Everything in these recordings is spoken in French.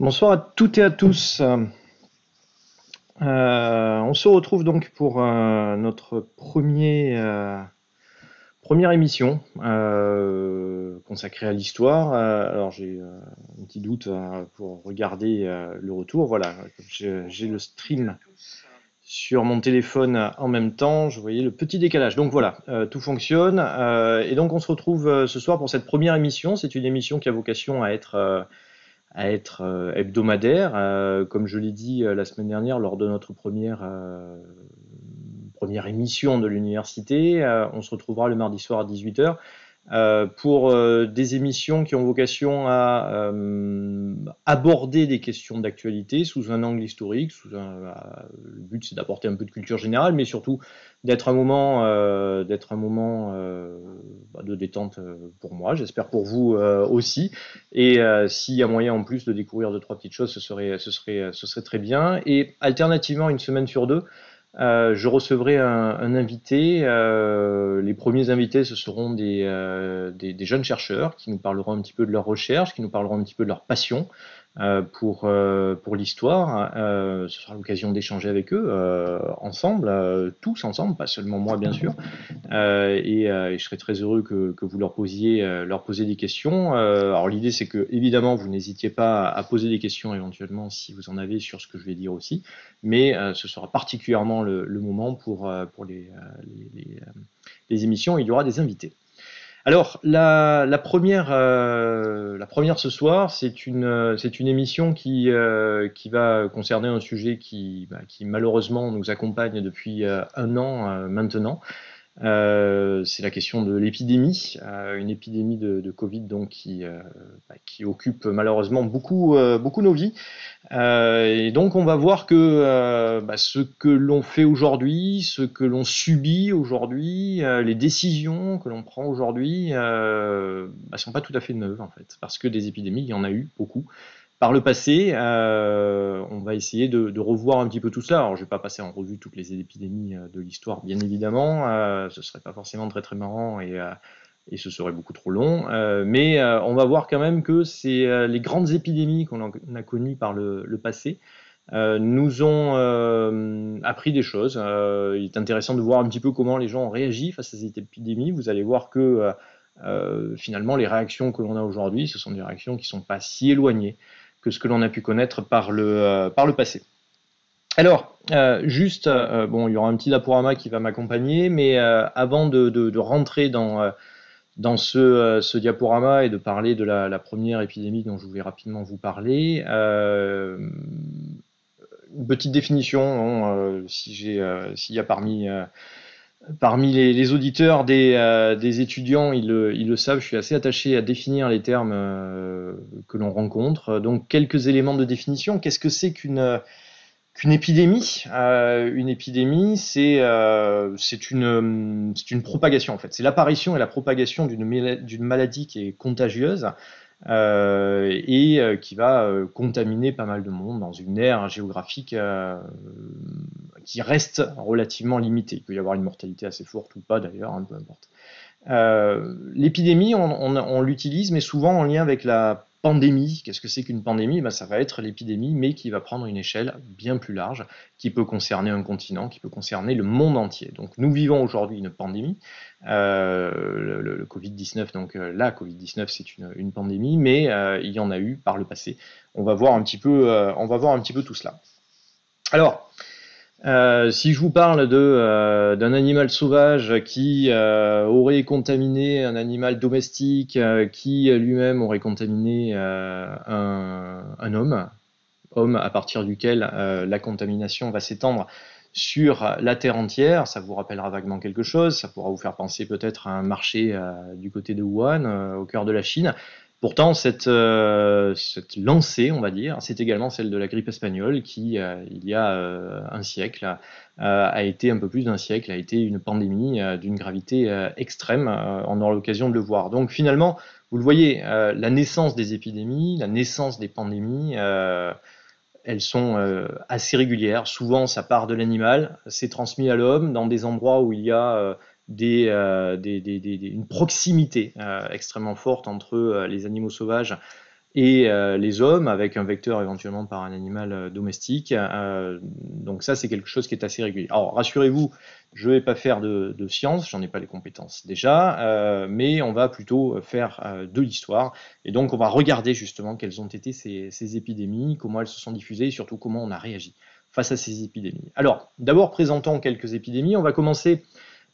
Bonsoir à toutes et à tous. On se retrouve donc pour notre première émission consacrée à l'histoire. Alors j'ai un petit doute pour regarder le retour. Voilà, j'ai le stream sur mon téléphone en même temps. Je voyais le petit décalage. Donc voilà, tout fonctionne. Et donc on se retrouve ce soir pour cette première émission. C'est une émission qui a vocation à être hebdomadaire. Comme je l'ai dit la semaine dernière lors de notre première émission de l'université, on se retrouvera le mardi soir à 18h pour des émissions qui ont vocation à aborder des questions d'actualité sous un angle historique. Le but, c'est d'apporter un peu de culture générale, mais surtout d'être un moment de détente pour moi, j'espère pour vous aussi. Et s'il y a moyen en plus de découvrir deux, trois petites choses, ce serait très bien. Et alternativement, une semaine sur deux, je recevrai un invité. Les premiers invités, ce seront des jeunes chercheurs qui nous parleront un petit peu de leur recherche, qui nous parleront un petit peu de leur passion pour l'histoire. Ce sera l'occasion d'échanger avec eux ensemble, tous ensemble, pas seulement moi bien sûr. Et je serais très heureux que vous leur posiez des questions. Alors l'idée c'est que évidemment vous n'hésitiez pas à poser des questions éventuellement si vous en avez sur ce que je vais dire aussi, mais ce sera particulièrement le moment pour les émissions où il y aura des invités. Alors la première ce soir, c'est une émission qui va concerner un sujet qui malheureusement nous accompagne depuis un an maintenant. C'est la question de l'épidémie, une épidémie de Covid donc qui occupe malheureusement beaucoup nos vies. Et donc on va voir que ce que l'on fait aujourd'hui, ce que l'on subit aujourd'hui, les décisions que l'on prend aujourd'hui sont pas tout à fait neuves en fait, parce que des épidémies, il y en a eu beaucoup. Par le passé, on va essayer de revoir un petit peu tout cela. Alors, je ne vais pas passer en revue toutes les épidémies de l'histoire, bien évidemment. Ce serait pas forcément très très marrant et ce serait beaucoup trop long. Mais on va voir quand même que c'est les grandes épidémies qu'on a connues par le passé nous ont appris des choses. Il est intéressant de voir un petit peu comment les gens ont réagi face à cette épidémie. Vous allez voir que finalement, les réactions que l'on a aujourd'hui, ce sont des réactions qui ne sont pas si éloignées que ce que l'on a pu connaître par le passé. Alors, bon, il y aura un petit diaporama qui va m'accompagner, mais avant de rentrer dans ce diaporama et de parler de la première épidémie dont je voulais rapidement vous parler, une petite définition, hein, s'il y a parmi les auditeurs des étudiants, ils le savent, je suis assez attaché à définir les termes que l'on rencontre. Donc, quelques éléments de définition. Qu'est-ce que c'est qu'une épidémie? Une épidémie, c'est une propagation, en fait. C'est l'apparition et la propagation d'une maladie qui est contagieuse et qui va contaminer pas mal de monde dans une aire géographique qui reste relativement limitée. Il peut y avoir une mortalité assez forte ou pas d'ailleurs, hein, peu importe. L'épidémie, on l'utilise, mais souvent en lien avec la pandémie. Qu'est-ce que c'est qu'une pandémie? Ça va être l'épidémie, mais qui va prendre une échelle bien plus large, qui peut concerner un continent, qui peut concerner le monde entier. Donc nous vivons aujourd'hui une pandémie, le Covid-19, donc la Covid-19 c'est une pandémie, mais il y en a eu par le passé. On va voir un petit peu tout cela. Alors, si je vous parle d'un animal sauvage qui aurait contaminé un animal domestique, qui lui-même aurait contaminé un homme à partir duquel la contamination va s'étendre sur la Terre entière, ça vous rappellera vaguement quelque chose, ça pourra vous faire penser peut-être à un marché du côté de Wuhan, au cœur de la Chine. Pourtant, cette lancée, on va dire, c'est également celle de la grippe espagnole qui, il y a un siècle, a été un peu plus d'un siècle, a été une pandémie d'une gravité extrême. On aura l'occasion de le voir. Donc finalement, vous le voyez, la naissance des épidémies, la naissance des pandémies, elles sont assez régulières. Souvent, ça part de l'animal, c'est transmis à l'homme dans des endroits où il y a une proximité extrêmement forte entre les animaux sauvages et les hommes avec un vecteur éventuellement par un animal domestique. Donc ça, c'est quelque chose qui est assez régulier. Alors rassurez-vous, je ne vais pas faire de science, j'en ai pas les compétences déjà, mais on va plutôt faire de l'histoire. Et donc on va regarder justement quelles ont été ces épidémies, comment elles se sont diffusées et surtout comment on a réagi face à ces épidémies. Alors d'abord présentons quelques épidémies. On va commencer.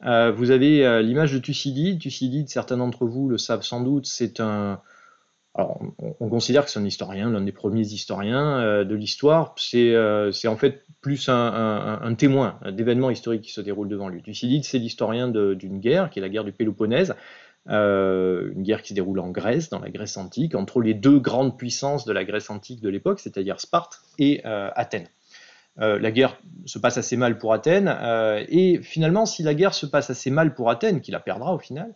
Vous avez l'image de Thucydide. Thucydide, certains d'entre vous le savent sans doute, c'est un... Alors, on considère que c'est un historien, l'un des premiers historiens de l'histoire. C'est en fait plus un témoin d'événements historiques qui se déroulent devant lui. Thucydide, c'est l'historien d'une guerre, qui est la guerre du Péloponnèse, une guerre qui se déroule en Grèce, dans la Grèce antique, entre les deux grandes puissances de la Grèce antique de l'époque, c'est-à-dire Sparte et Athènes. La guerre se passe assez mal pour Athènes, et finalement, si la guerre se passe assez mal pour Athènes, qui la perdra au final,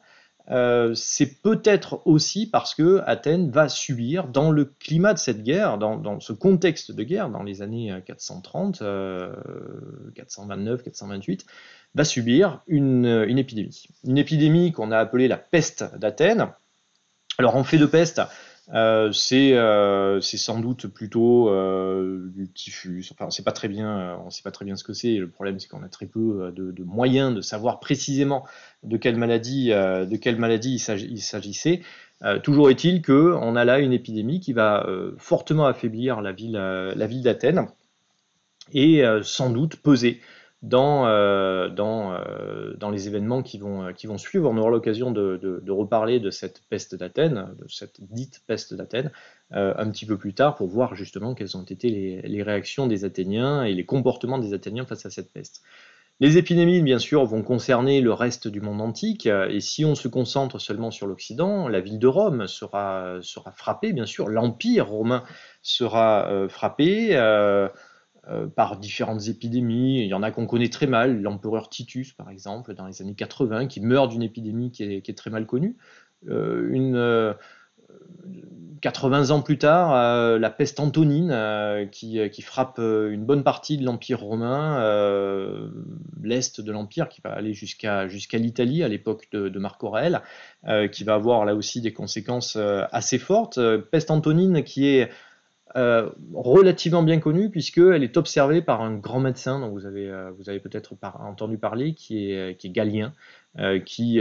c'est peut-être aussi parce que Athènes va subir, dans le climat de cette guerre, dans ce contexte de guerre, dans les années 430, 429, 428, va subir une épidémie. Une épidémie qu'on a appelée la peste d'Athènes. Alors en fait de peste, c'est sans doute plutôt du typhus. Enfin, on ne sait pas très bien ce que c'est. Le problème, c'est qu'on a très peu de moyens de savoir précisément de quelle maladie il s'agissait. Toujours est-il qu'on a là une épidémie qui va fortement affaiblir la ville d'Athènes et sans doute peser dans les événements qui vont suivre. On aura l'occasion de reparler de cette peste d'Athènes, de cette dite peste d'Athènes, un petit peu plus tard pour voir justement quelles ont été les réactions des Athéniens et les comportements des Athéniens face à cette peste. Les épidémies, bien sûr, vont concerner le reste du monde antique, et si on se concentre seulement sur l'Occident, la ville de Rome sera frappée, bien sûr, l'Empire romain sera frappé, par différentes épidémies. Il y en a qu'on connaît très mal, l'empereur Titus par exemple, dans les années 80, qui meurt d'une épidémie qui est très mal connue. 80 ans plus tard, la peste antonine qui frappe une bonne partie de l'Empire romain, l'Est de l'Empire, qui va aller jusqu'à l'Italie à l'époque de Marc Aurèle, qui va avoir là aussi des conséquences assez fortes. Peste antonine qui est relativement bien connue puisqu'elle est observée par un grand médecin dont vous avez peut-être entendu parler, qui est Galien, qui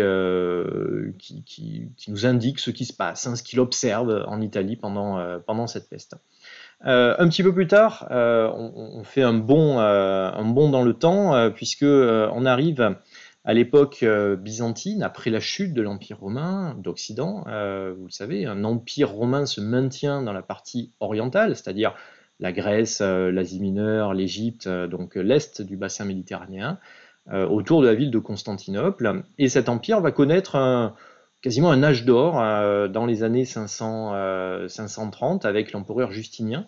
nous indique ce qui se passe, ce qu'il observe en Italie pendant cette peste. Un petit peu plus tard, on fait un bond dans le temps, puisque on arrive à l'époque byzantine, après la chute de l'Empire romain d'Occident. Vous le savez, un empire romain se maintient dans la partie orientale, c'est-à-dire la Grèce, l'Asie mineure, l'Égypte, donc l'est du bassin méditerranéen, autour de la ville de Constantinople. Et cet empire va connaître quasiment un âge d'or dans les années 530 avec l'empereur Justinien.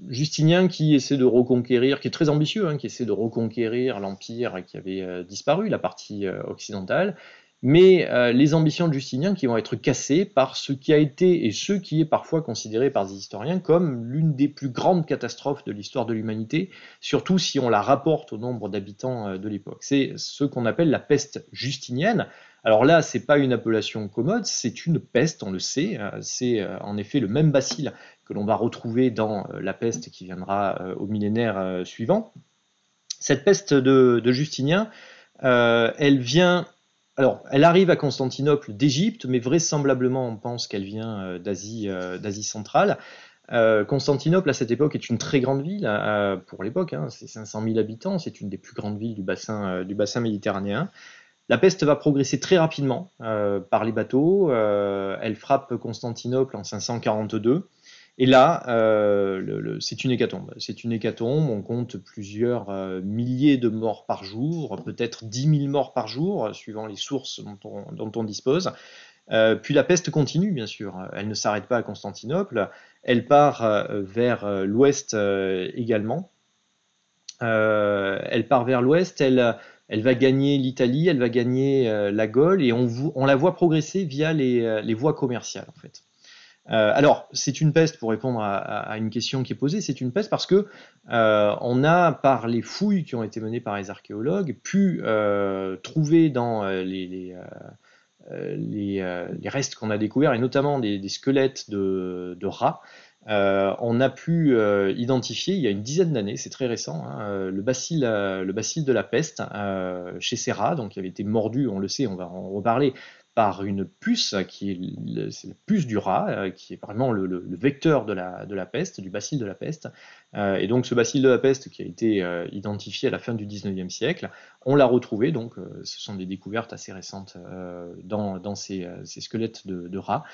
Justinien qui essaie de reconquérir, qui est très ambitieux, qui essaie de reconquérir l'empire qui avait disparu, la partie occidentale, mais les ambitions de Justinien qui vont être cassées par ce qui a été et ce qui est parfois considéré par des historiens comme l'une des plus grandes catastrophes de l'histoire de l'humanité, surtout si on la rapporte au nombre d'habitants de l'époque. C'est ce qu'on appelle la peste justinienne. Alors là, c'est pas une appellation commode, c'est une peste, on le sait, c'est en effet le même bacille que l'on va retrouver dans la peste qui viendra au millénaire suivant. Cette peste de Justinien, elle arrive à Constantinople d'Égypte, mais vraisemblablement on pense qu'elle vient d'Asie centrale. Constantinople à cette époque est une très grande ville pour l'époque, c'est 500 000 habitants, c'est une des plus grandes villes du bassin méditerranéen. La peste va progresser très rapidement par les bateaux. Elle frappe Constantinople en 542. Et là, c'est une hécatombe. C'est une hécatombe. On compte plusieurs milliers de morts par jour, peut-être 10 000 morts par jour, suivant les sources dont on dispose. Puis la peste continue, bien sûr. Elle ne s'arrête pas à Constantinople. Elle part vers l'ouest également. Elle part vers l'ouest. Elle va gagner l'Italie, elle va gagner la Gaule, et on la voit progresser via les voies commerciales, en fait. Alors, c'est une peste, pour répondre à une question qui est posée, c'est une peste parce que on a, par les fouilles qui ont été menées par les archéologues, pu trouver dans les restes qu'on a découverts, et notamment des squelettes de rats, on a pu identifier, il y a une dizaine d'années, c'est très récent, hein, le bacille de la peste chez ces rats, donc qui avait été mordu, on le sait, on va en reparler, par une puce, c'est la puce du rat, qui est vraiment le vecteur de la peste, du bacille de la peste. Et donc ce bacille de la peste qui a été identifié à la fin du 19e siècle, on l'a retrouvé, donc ce sont des découvertes assez récentes dans ces squelettes de rats,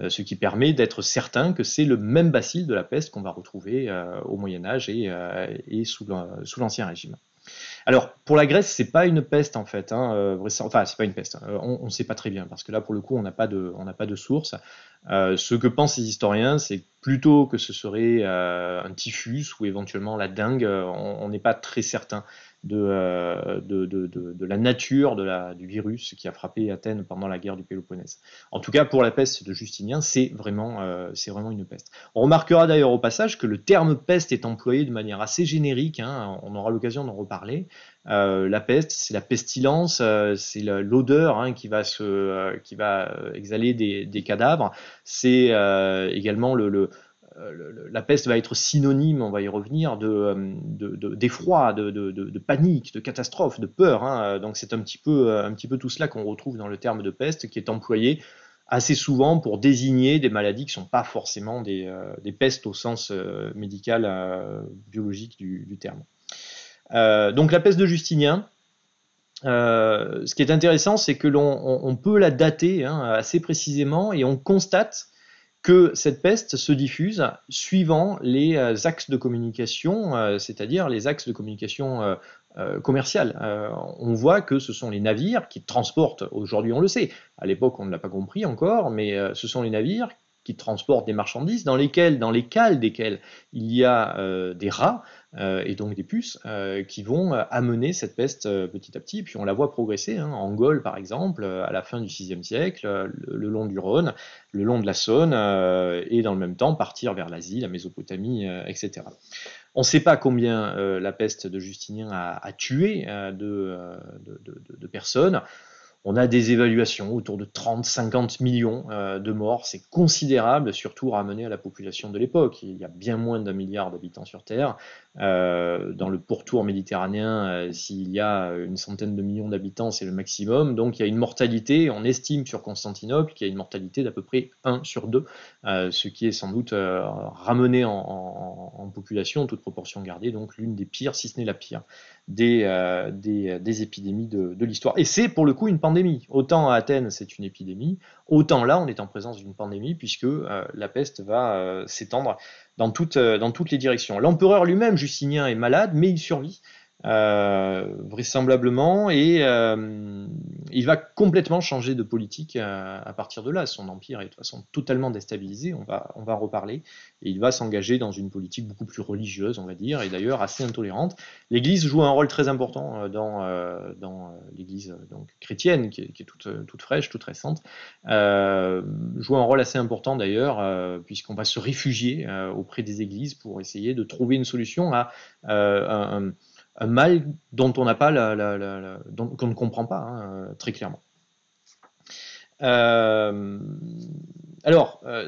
ce qui permet d'être certain que c'est le même bacille de la peste qu'on va retrouver au Moyen-Âge et sous l'Ancien Régime. Alors, pour la Grèce, c'est pas une peste en fait, hein, enfin, c'est pas une peste, on ne sait pas très bien, parce que là, pour le coup, on n'a pas de source. Ce que pensent les historiens, c'est plutôt que ce serait un typhus ou éventuellement la dengue. On n'est pas très certain de la nature du virus qui a frappé Athènes pendant la guerre du Péloponnèse. En tout cas, pour la peste de Justinien, c'est vraiment une peste. On remarquera d'ailleurs au passage que le terme peste est employé de manière assez générique, hein, on aura l'occasion d'en reparler. La peste, c'est la pestilence, c'est l'odeur, hein, qui va exhaler des cadavres. C'est également la peste va être synonyme, on va y revenir, d'effroi, de panique, de catastrophe, de peur, hein. Donc c'est un petit peu tout cela qu'on retrouve dans le terme de peste, qui est employé assez souvent pour désigner des maladies qui ne sont pas forcément des pestes au sens médical, biologique du terme. Donc la peste de Justinien, ce qui est intéressant, c'est que l'on peut la dater, hein, assez précisément, et on constate que cette peste se diffuse suivant les axes de communication, c'est-à-dire les axes de communication commerciale. On voit que ce sont les navires qui transportent, aujourd'hui on le sait, à l'époque on ne l'a pas compris encore, mais ce sont les navires qui transportent des marchandises dans les cales desquelles il y a des rats, et donc des puces, qui vont amener cette peste petit à petit. Et puis on la voit progresser, hein, en Gaule par exemple, à la fin du VIe siècle, le long du Rhône, le long de la Saône, et dans le même temps partir vers l'Asie, la Mésopotamie, etc. On ne sait pas combien la peste de Justinien a tué de personnes. On a des évaluations autour de 30-50 millions de morts, c'est considérable, surtout ramené à la population de l'époque. Il y a bien moins d'1 milliard d'habitants sur Terre. Dans le pourtour méditerranéen, s'il y a une centaine de millions d'habitants, c'est le maximum. Donc il y a une mortalité, on estime sur Constantinople qu'il y a une mortalité d'à peu près 1 sur 2, ce qui est sans doute ramené en population, toute proportion gardée, donc l'une des pires, si ce n'est la pire, des épidémies de l'histoire. Et c'est pour le coup une pandémie. Autant à Athènes c'est une épidémie, autant là on est en présence d'une pandémie, puisque la peste va s'étendre dans toutes les directions. L'empereur lui-même, Justinien, est malade, mais il survit. Vraisemblablement, et il va complètement changer de politique à partir de là. Son empire est de toute façon totalement déstabilisé, on va en reparler, et il va s'engager dans une politique beaucoup plus religieuse, on va dire, et d'ailleurs assez intolérante. L'Église joue un rôle très important dans l'Église donc chrétienne, qui est toute fraîche, toute récente, joue un rôle assez important d'ailleurs, puisqu'on va se réfugier auprès des églises pour essayer de trouver une solution à un mal dont on n'a pas qu'on ne comprend pas, hein, très clairement.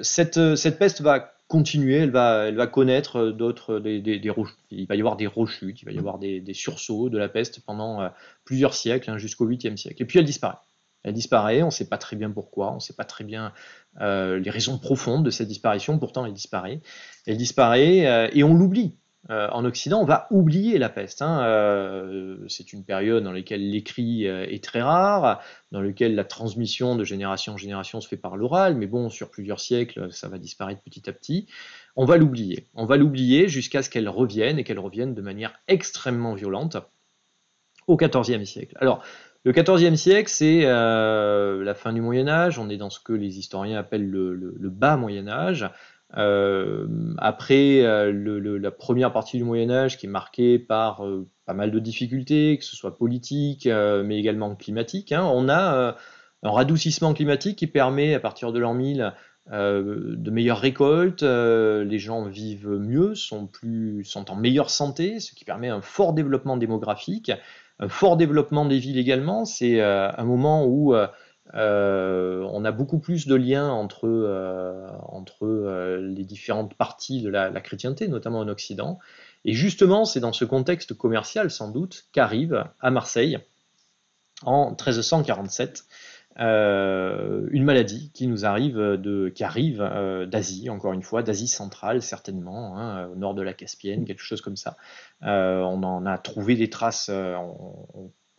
Cette peste va continuer, elle va connaître des rechutes. Il va y avoir des rechutes, il va y avoir des sursauts de la peste pendant plusieurs siècles, hein, jusqu'au 8e siècle. Et puis elle disparaît. Elle disparaît, on ne sait pas très bien pourquoi, on ne sait pas très bien les raisons profondes de cette disparition, pourtant elle disparaît. Elle disparaît et on l'oublie. En Occident, on va oublier la peste, hein. C'est une période dans laquelle l'écrit est très rare, dans laquelle la transmission de génération en génération se fait par l'oral, mais bon, sur plusieurs siècles, ça va disparaître petit à petit. On va l'oublier jusqu'à ce qu'elle revienne, et qu'elle revienne de manière extrêmement violente au XIVe siècle. Alors, le XIVe siècle, c'est la fin du Moyen-Âge, on est dans ce que les historiens appellent le bas Moyen-Âge. Après la première partie du Moyen-Âge qui est marquée par pas mal de difficultés, que ce soit politiques, mais également climatiques, hein, on a un radoucissement climatique qui permet, à partir de l'an 1000, de meilleures récoltes, les gens vivent mieux, sont en meilleure santé, ce qui permet un fort développement démographique, un fort développement des villes également. C'est un moment où on a beaucoup plus de liens entre les différentes parties de la chrétienté, notamment en Occident. Et justement, c'est dans ce contexte commercial, sans doute, qu'arrive à Marseille, en 1347, une maladie qui nous arrive d'Asie, encore une fois, d'Asie centrale certainement, hein, au nord de la Caspienne, quelque chose comme ça. On en a trouvé des traces,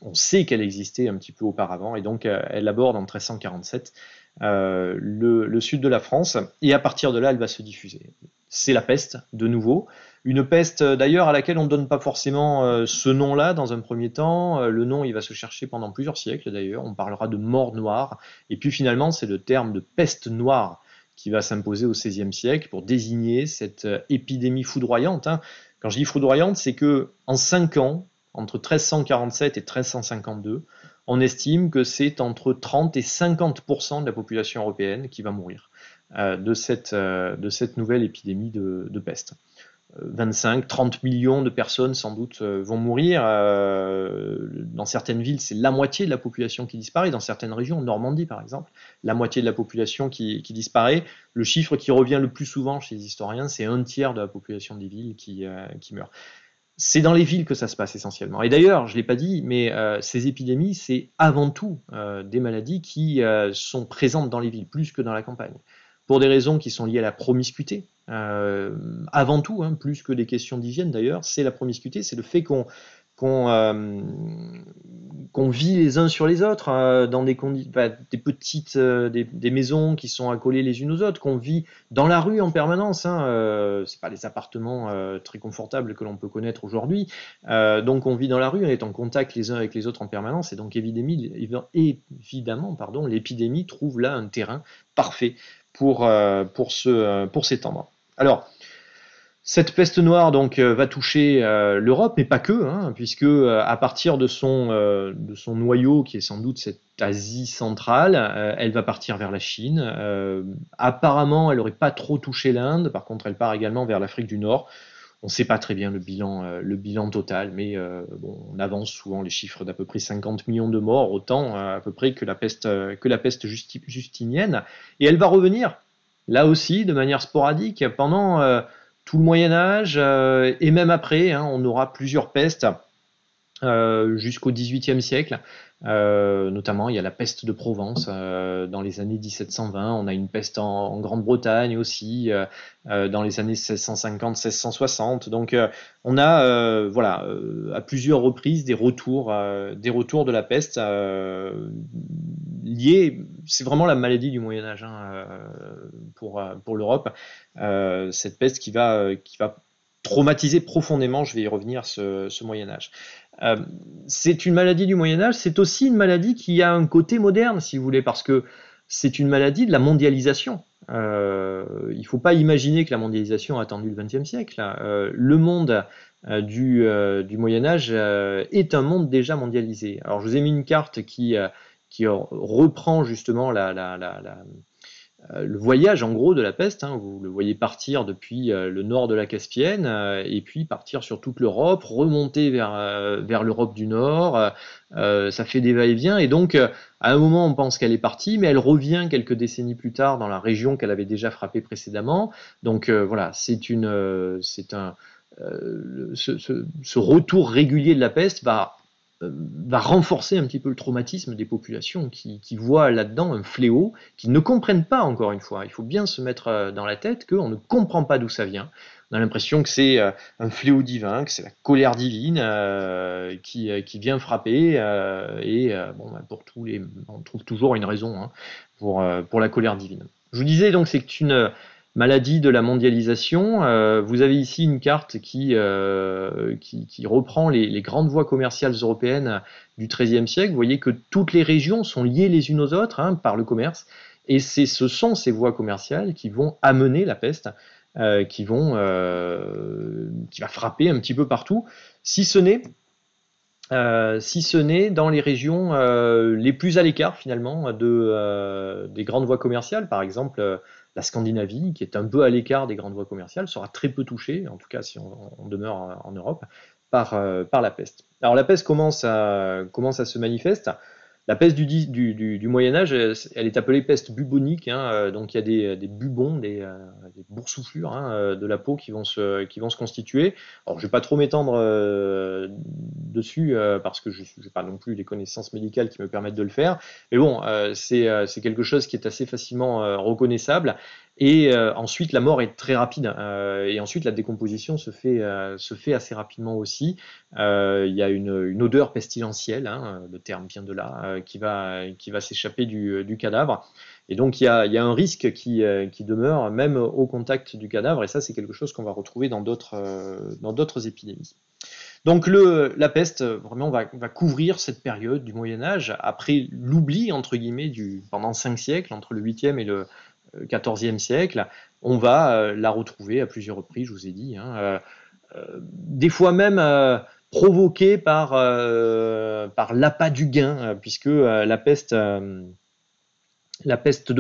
on sait qu'elle existait un petit peu auparavant, et donc elle aborde en 1347 le sud de la France, et à partir de là, elle va se diffuser. C'est la peste, de nouveau. Une peste d'ailleurs à laquelle on ne donne pas forcément ce nom-là dans un premier temps. Le nom, il va se chercher pendant plusieurs siècles d'ailleurs. On parlera de mort noire. Et puis finalement, c'est le terme de peste noire qui va s'imposer au XVIe siècle pour désigner cette épidémie foudroyante, hein. Quand je dis foudroyante, c'est que en 5 ans, entre 1347 et 1352, on estime que c'est entre 30 et 50% de la population européenne qui va mourir de cette nouvelle épidémie de peste. 25-30 millions de personnes sans doute vont mourir. Dans certaines villes, c'est la moitié de la population qui disparaît. Dans certaines régions, en Normandie par exemple, la moitié de la population qui disparaît. Le chiffre qui revient le plus souvent chez les historiens, c'est 1/3 de la population des villes qui meurt. C'est dans les villes que ça se passe essentiellement. Et d'ailleurs, je ne l'ai pas dit, mais ces épidémies, c'est avant tout des maladies qui sont présentes dans les villes, plus que dans la campagne, pour des raisons qui sont liées à la promiscuité. Avant tout, hein, plus que des questions d'hygiène d'ailleurs, c'est la promiscuité, c'est le fait qu'on vit les uns sur les autres dans des petites des maisons qui sont accolées les unes aux autres, qu'on vit dans la rue en permanence, hein, c'est pas les appartements très confortables que l'on peut connaître aujourd'hui, donc on vit dans la rue, on est en contact les uns avec les autres en permanence, et donc évidemment l'épidémie trouve là un terrain parfait pour s'étendre. Alors, cette peste noire donc va toucher l'Europe, mais pas que, hein, puisque à partir de son noyau, qui est sans doute cette Asie centrale, elle va partir vers la Chine. Apparemment, elle n'aurait pas trop touché l'Inde. Par contre, elle part également vers l'Afrique du Nord. On ne sait pas très bien le bilan total, mais bon, on avance souvent les chiffres d'à peu près 50 millions de morts, autant à peu près que la peste justinienne. Et elle va revenir, là aussi, de manière sporadique, pendant tout le Moyen-Âge, et même après, hein, on aura plusieurs pestes jusqu'au XVIIIe siècle. Notamment, il y a la peste de Provence dans les années 1720. On a une peste en Grande-Bretagne aussi dans les années 1650-1660. Donc, on a à plusieurs reprises des retours de la peste liés. C'est vraiment la maladie du Moyen Âge, hein, pour l'Europe. Cette peste qui va traumatiser profondément, je vais y revenir, ce Moyen Âge. C'est une maladie du Moyen-Âge, c'est aussi une maladie qui a un côté moderne, si vous voulez, parce que c'est une maladie de la mondialisation. Il ne faut pas imaginer que la mondialisation a attendu le XXe siècle. Le monde du Moyen-Âge est un monde déjà mondialisé. Alors, je vous ai mis une carte qui reprend justement le voyage en gros de la peste, hein. Vous le voyez partir depuis le nord de la Caspienne et puis partir sur toute l'Europe, remonter vers l'Europe du Nord, ça fait des va-et-vient, et donc à un moment on pense qu'elle est partie, mais elle revient quelques décennies plus tard dans la région qu'elle avait déjà frappée précédemment. Donc voilà, ce retour régulier de la peste va renforcer un petit peu le traumatisme des populations qui voient là-dedans un fléau, qui ne comprennent pas, encore une fois. Il faut bien se mettre dans la tête qu'on ne comprend pas d'où ça vient. On a l'impression que c'est un fléau divin, que c'est la colère divine qui vient frapper, on trouve toujours une raison, hein, pour la colère divine. Je vous disais donc, c'est une maladie de la mondialisation. Vous avez ici une carte qui reprend les grandes voies commerciales européennes du XIIIe siècle. Vous voyez que toutes les régions sont liées les unes aux autres, hein, par le commerce, et ce sont ces voies commerciales qui vont amener la peste, qui va frapper un petit peu partout, si ce n'est dans les régions les plus à l'écart finalement des grandes voies commerciales. Par exemple, la Scandinavie, qui est un peu à l'écart des grandes voies commerciales, sera très peu touchée, en tout cas si on demeure en Europe, par la peste. Alors la peste commence à se manifester La peste du Moyen Âge, elle est appelée peste bubonique, hein, donc il y a des bubons, des boursouflures, hein, de la peau qui vont se constituer. Alors je vais pas trop m'étendre dessus parce que je n'ai pas non plus les connaissances médicales qui me permettent de le faire. Mais bon, c'est quelque chose qui est assez facilement reconnaissable. Et ensuite, la mort est très rapide. Et ensuite, la décomposition se fait assez rapidement aussi. Il y a une odeur pestilentielle, hein, le terme vient de là, qui va s'échapper du cadavre. Et donc, il y a un risque qui demeure même au contact du cadavre. Et ça, c'est quelque chose qu'on va retrouver dans d'autres épidémies. Donc la peste vraiment va couvrir cette période du Moyen Âge, après l'oubli, entre guillemets, pendant 5 siècles, entre le 8e et le 14e siècle. On va la retrouver à plusieurs reprises, je vous ai dit, hein, des fois même provoquée par l'appât du gain, puisque la peste de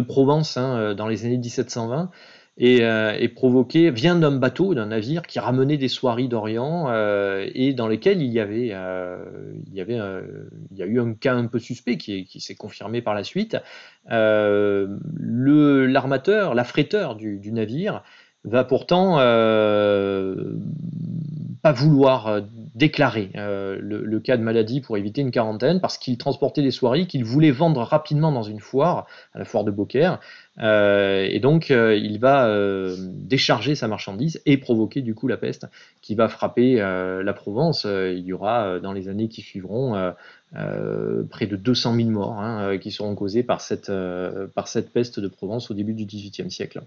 Provence, hein, dans les années 1720, est provoquée, vient d'un bateau, d'un navire qui ramenait des soieries d'Orient et dans lesquelles il y a eu un cas un peu suspect qui s'est confirmé par la suite. L'armateur, l'affréteur du navire va pourtant pas vouloir déclarer le cas de maladie pour éviter une quarantaine parce qu'il transportait des soieries qu'il voulait vendre rapidement dans une foire, à la foire de Beaucaire, et donc il va décharger sa marchandise et provoquer du coup la peste qui va frapper la Provence. Il y aura dans les années qui suivront près de 200 000 morts, hein, qui seront causés par cette peste de Provence au début du XVIIIe siècle.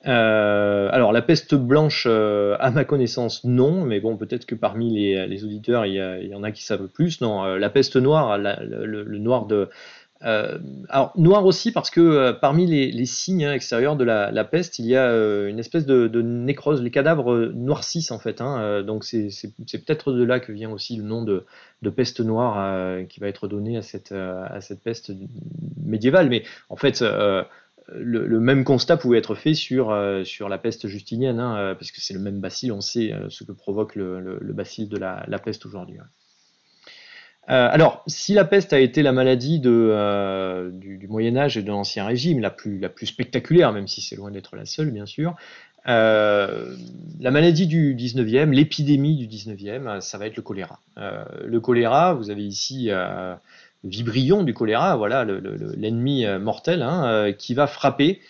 Alors la peste blanche, à ma connaissance, non, mais bon, peut-être que parmi les auditeurs, il y en a qui savent plus. Non, la peste noire, le noir de... alors noir aussi parce que parmi les signes, hein, extérieurs de la peste, il y a une espèce de nécrose. Les cadavres noircissent en fait, hein, donc c'est peut-être de là que vient aussi le nom de peste noire qui va être donné à cette peste médiévale. Mais en fait, le même constat pouvait être fait sur la peste justinienne, hein, parce que c'est le même bacille, on sait ce que provoque le bacille de la peste aujourd'hui. Alors, si la peste a été la maladie du Moyen Âge et de l'Ancien Régime, la plus spectaculaire, même si c'est loin d'être la seule, bien sûr, la maladie du 19e, l'épidémie du 19e, ça va être le choléra. Le choléra, vous avez ici le vibrion du choléra, voilà l'ennemi mortel, hein, qui va frapper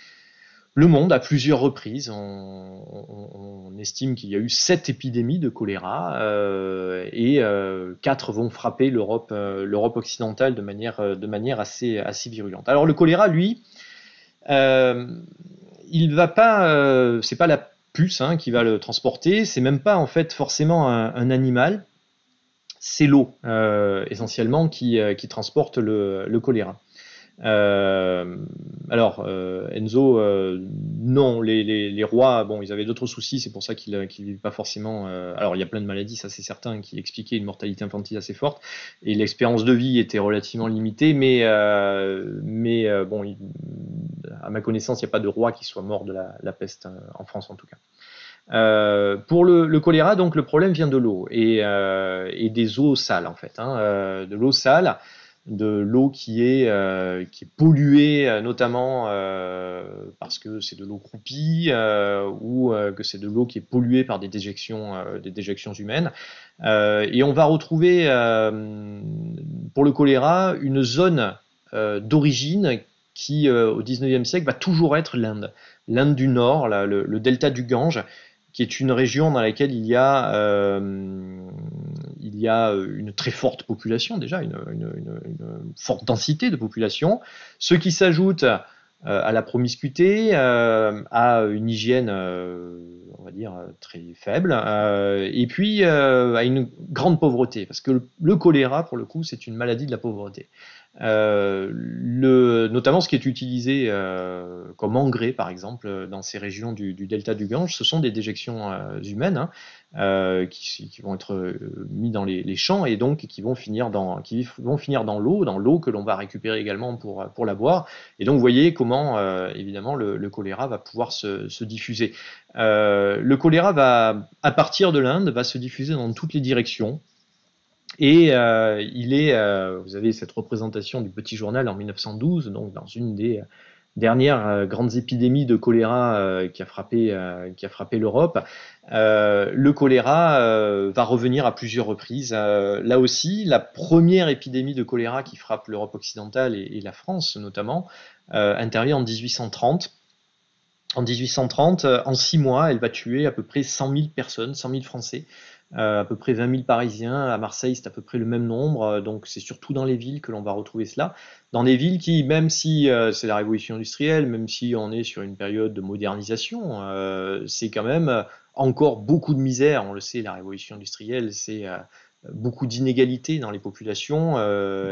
le monde à plusieurs reprises. On estime qu'il y a eu 7 épidémies de choléra et 4 vont frapper l'Europe occidentale de manière assez virulente. Alors le choléra, lui, il va pas, c'est pas la puce, hein, qui va le transporter, c'est même pas en fait forcément un animal, c'est l'eau essentiellement qui transporte le choléra. Alors Enzo, non, les rois, bon, ils avaient d'autres soucis, c'est pour ça qu'ils vivent pas forcément. Alors il y a plein de maladies, ça c'est certain, qui expliquaient une mortalité infantile assez forte, et l'espérance de vie était relativement limitée, mais bon, à ma connaissance, il n'y a pas de roi qui soit mort de la peste en France en tout cas. Pour le choléra, donc le problème vient de l'eau et des eaux sales en fait, hein, de l'eau sale, de l'eau qui est polluée, notamment parce que c'est de l'eau croupie ou que c'est de l'eau qui est polluée par des déjections humaines. Et on va retrouver pour le choléra une zone d'origine qui, au 19e siècle, va toujours être l'Inde du Nord, le delta du Gange, qui est une région dans laquelle il y a une très forte population, déjà, une forte densité de population, ce qui s'ajoute à la promiscuité, à une hygiène, on va dire, très faible, et puis à une grande pauvreté, parce que le choléra, pour le coup, c'est une maladie de la pauvreté. Notamment ce qui est utilisé comme engrais, par exemple, dans ces régions du delta du Gange, ce sont des déjections humaines, hein, qui vont être mis dans les champs et donc qui vont finir dans l'eau que l'on va récupérer également pour la boire. Et donc vous voyez comment évidemment le choléra va pouvoir se diffuser. Le choléra va, à partir de l'Inde, va se diffuser dans toutes les directions. Et vous avez cette représentation du Petit Journal en 1912, donc dans une des dernières grandes épidémies de choléra qui a frappé l'Europe. Le choléra va revenir à plusieurs reprises. Là aussi, la première épidémie de choléra qui frappe l'Europe occidentale et la France notamment intervient en 1830. En 1830, en 6 mois, elle va tuer à peu près 100 000 personnes, 100 000 Français, à peu près 20 000 Parisiens. À Marseille, c'est à peu près le même nombre. Donc, c'est surtout dans les villes que l'on va retrouver cela. Dans des villes qui, même si c'est la révolution industrielle, même si on est sur une période de modernisation, c'est quand même encore beaucoup de misère. On le sait, la révolution industrielle, c'est beaucoup d'inégalités dans les populations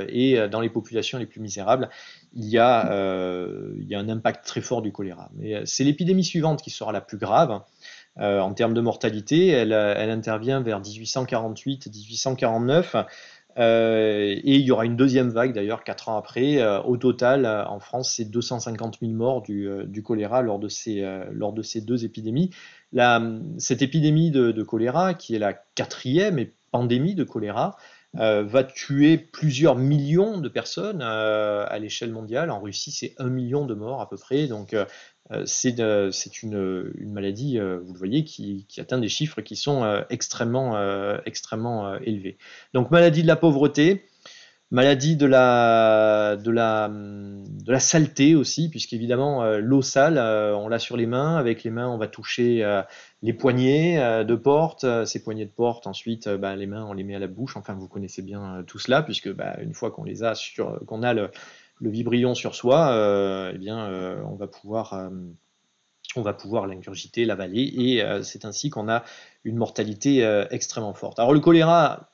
et dans les populations les plus misérables, il y a un impact très fort du choléra. Mais c'est l'épidémie suivante qui sera la plus grave. En termes de mortalité, elle intervient vers 1848-1849. Et il y aura une deuxième vague d'ailleurs 4 ans après. Au total, en France, c'est 250 000 morts du choléra lors de ces deux épidémies. Cette épidémie de choléra, qui est la quatrième pandémie de choléra, va tuer plusieurs millions de personnes à l'échelle mondiale. En Russie, c'est 1 million de morts à peu près. Donc, c'est une maladie, vous le voyez, qui atteint des chiffres qui sont extrêmement élevés. Donc, maladie de la pauvreté, maladie de la saleté aussi, puisqu'évidemment, l'eau sale, on l'a sur les mains. Avec les mains, on va toucher les poignées de porte. Ces poignées de porte, ensuite, les mains, on les met à la bouche. Enfin, vous connaissez bien tout cela, puisque une fois qu'on a le vibrion sur soi, eh bien, on va pouvoir l'ingurgiter, l'avaler, et c'est ainsi qu'on a une mortalité extrêmement forte. Alors le choléra